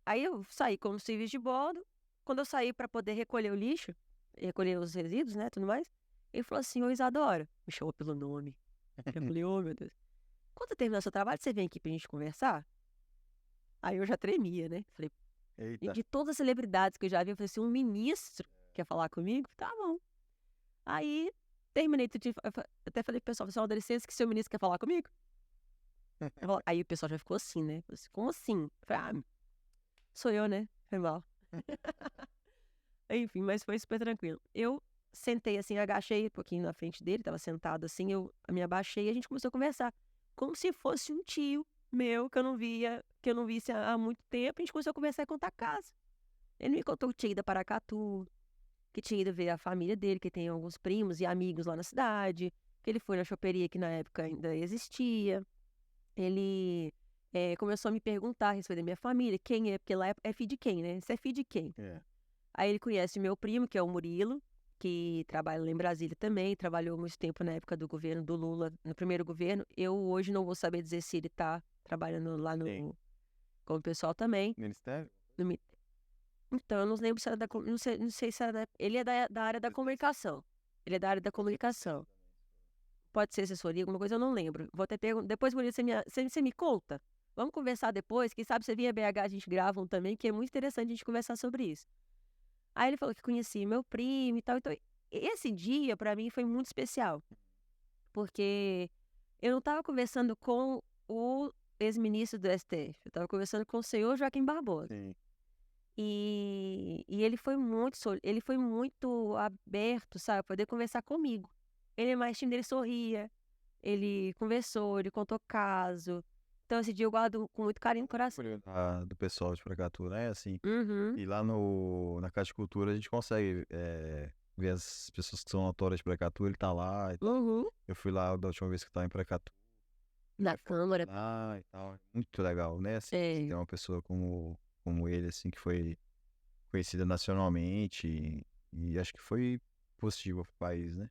Aí eu saí com o serviço de bordo. Quando eu saí para poder recolher o lixo, recolher os resíduos, né, tudo mais, ele falou assim, ô Isadora, me chamou pelo nome. Eu falei, ô meu Deus, quando terminar seu trabalho, você vem aqui pra gente conversar? Aí eu já tremia, né? Falei, Eita. de todas as celebridades que eu já vi, eu falei assim, um ministro quer falar comigo? Tá bom. Aí, terminei, eu até falei pro pessoal, dá licença que seu ministro quer falar comigo? Aí o pessoal já ficou assim, né? Falei assim, como assim? Eu falei, sou eu, né? Foi mal. Enfim, mas foi super tranquilo. Eu sentei assim, agachei um pouquinho na frente dele, tava sentado assim, eu me abaixei e a gente começou a conversar. como se fosse um tio meu que eu não visse há muito tempo. A gente começou a conversar e contar caso. Ele me contou que tinha ido a Paracatu, que tinha ido ver a família dele, que tem alguns primos e amigos lá na cidade, que ele foi na choperia que na época ainda existia. Ele começou a me perguntar a respeito da minha família, quem é, porque lá é filho de quem, né? Você é filho de quem? É. Aí ele conhece meu primo, que é o Murilo, que trabalha lá em Brasília também, trabalhou muito tempo na época do governo do Lula, no primeiro governo. Eu hoje não vou saber dizer se ele está trabalhando lá Sim. com o pessoal também. Ministério? no mi- Então, eu não lembro se era não sei se era ele é da área da comunicação. Ele é da área da comunicação. Pode ser assessoria, alguma coisa, eu não lembro. Vou até perguntar. Depois, Murilo, você me conta? Vamos conversar depois. Quem sabe você vinha BH, a gente grava um também, que é muito interessante a gente conversar sobre isso. Aí ele falou que conhecia meu primo e tal. Então, esse dia, pra mim, foi muito especial. Porque eu não estava conversando com o ex-ministro do STF. Eu estava conversando com o senhor Joaquim Barbosa. Sim. E ele foi muito aberto, sabe? Poder conversar comigo. Ele é mais tímido, ele sorria. Ele conversou, ele contou caso. Então, esse dia eu guardo com muito carinho no coração. Do pessoal de Paracatu, né? Assim, Uhum, e lá na Casa de Cultura a gente consegue ver as pessoas que são autoras de Paracatu, ele tá lá e tal. uhum. Eu fui lá da última vez que eu tava em Paracatu. Na Câmara. Lá e tal. Muito legal, né? Assim, você É, tem uma pessoa como ele, assim, que foi conhecida nacionalmente e acho que foi positivo pro país, né?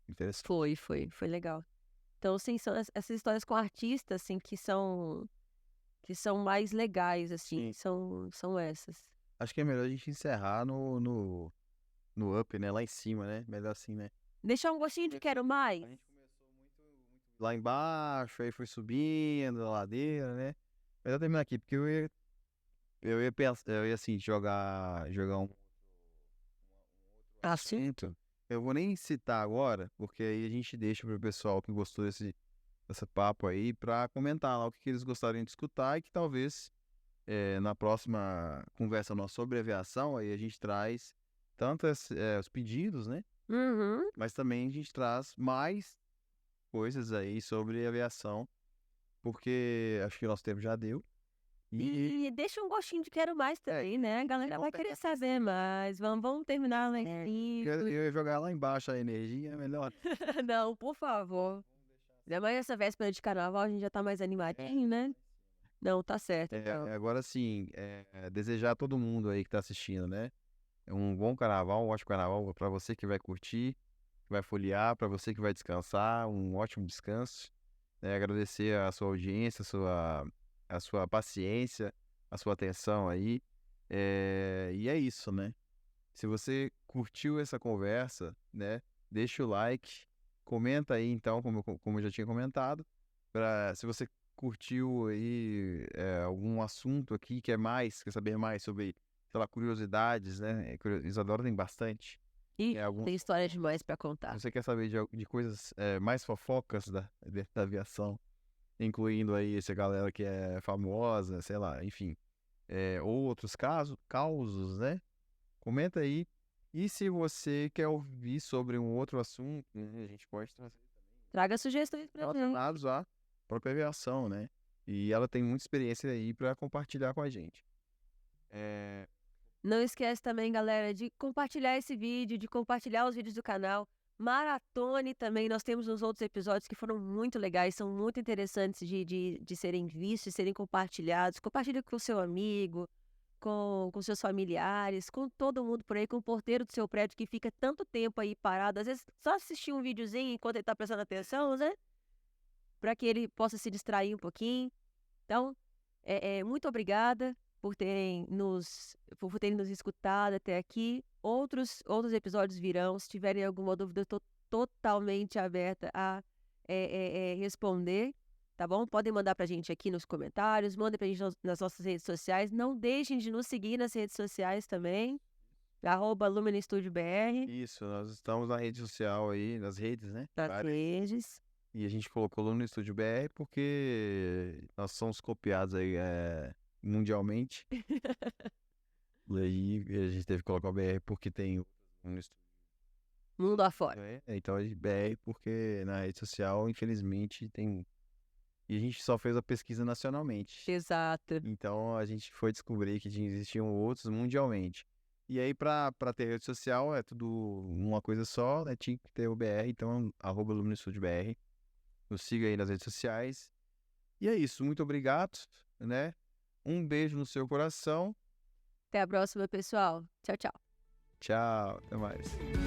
Interessante. foi legal. Então, assim, são essas histórias com artistas, assim, que são mais legais, assim, Sim. são essas. Acho que é melhor a gente encerrar no up, né? Lá em cima, né? Melhor assim, né? Deixar um gostinho de quero mais. A gente começou muito lá embaixo, aí foi subindo a ladeira, né? Melhor terminar aqui, porque eu ia pensar, eu ia assim, jogar um Assim? assunto. Eu vou nem citar agora, porque aí a gente deixa pro pessoal que gostou desse papo aí pra comentar lá o que eles gostariam de escutar e que talvez na próxima conversa nossa sobre aviação, aí a gente traz tanto os pedidos, né? Uhum. Mas também a gente traz mais coisas aí sobre aviação, porque acho que o nosso tempo já deu. E E deixa um gostinho de quero mais também, né? A galera vai querer saber mais. Vamos terminar lá em eu ia jogar lá embaixo a energia, é melhor. Não, por favor. Ainda mais essa véspera de carnaval, a gente já tá mais animadinho, né? Não, tá certo, então. Agora sim, desejar a todo mundo aí que tá assistindo, né? Um bom carnaval, um ótimo carnaval para você que vai curtir, que vai folhear, para você que vai descansar, um ótimo descanso. Agradecer a sua audiência, a sua paciência, a sua atenção aí. E é isso, né? Se você curtiu essa conversa, né? Deixa o like, comenta aí então, como eu já tinha comentado. Se você curtiu aí algum assunto aqui, quer saber mais sobre, sei lá, curiosidades, né? Isadora tem bastante. Ih, Alguns tem história fofocas. demais pra Se contar. você quer saber de coisas mais fofocas dentro da aviação, incluindo aí essa galera que é famosa, sei lá, enfim, outros causos, né? Comenta aí. E se você quer ouvir sobre um outro assunto, né, a gente pode trazer Traga sugestões pra gente. relacionados à própria aviação, né? E ela tem muita experiência aí para compartilhar com a gente. É, Não esquece também, galera, de compartilhar esse vídeo, de compartilhar os vídeos do canal. Maratone também, nós temos uns outros episódios que foram muito legais, são muito interessantes de serem vistos, de serem compartilhados. Compartilhe com o seu amigo, com seus familiares, com todo mundo por aí, com o porteiro do seu prédio que fica tanto tempo aí parado. Às vezes só assistir um videozinho enquanto ele tá prestando atenção, né? Para que ele possa se distrair um pouquinho. Então, muito obrigada por terem nos escutado até aqui. Outros episódios virão. Se tiverem alguma dúvida, eu estou totalmente aberta a responder, tá bom? Podem mandar pra gente aqui nos comentários, mandem pra gente nas nossas redes sociais. Não deixem de nos seguir nas redes sociais também, @LumenaStudioBR, isso, nós estamos na rede social aí, nas redes, né? nas Várias. redes. E a gente colocou no Estúdio BR porque nós somos copiados aí mundialmente. E aí a gente teve que colocar o BR porque tem um estúdio. Mundo afora. Então é BR porque na rede social, infelizmente, tem. E a gente só fez a pesquisa nacionalmente. Exato. Então a gente foi descobrir que existiam outros mundialmente. E aí, pra ter rede social, é tudo uma coisa só, né? Tinha que ter o BR, então @LuminosStudioBR. Nos siga aí nas redes sociais. E é isso, muito obrigado, né? Um beijo no seu coração. Até a próxima, pessoal. Tchau, tchau. Tchau, até mais.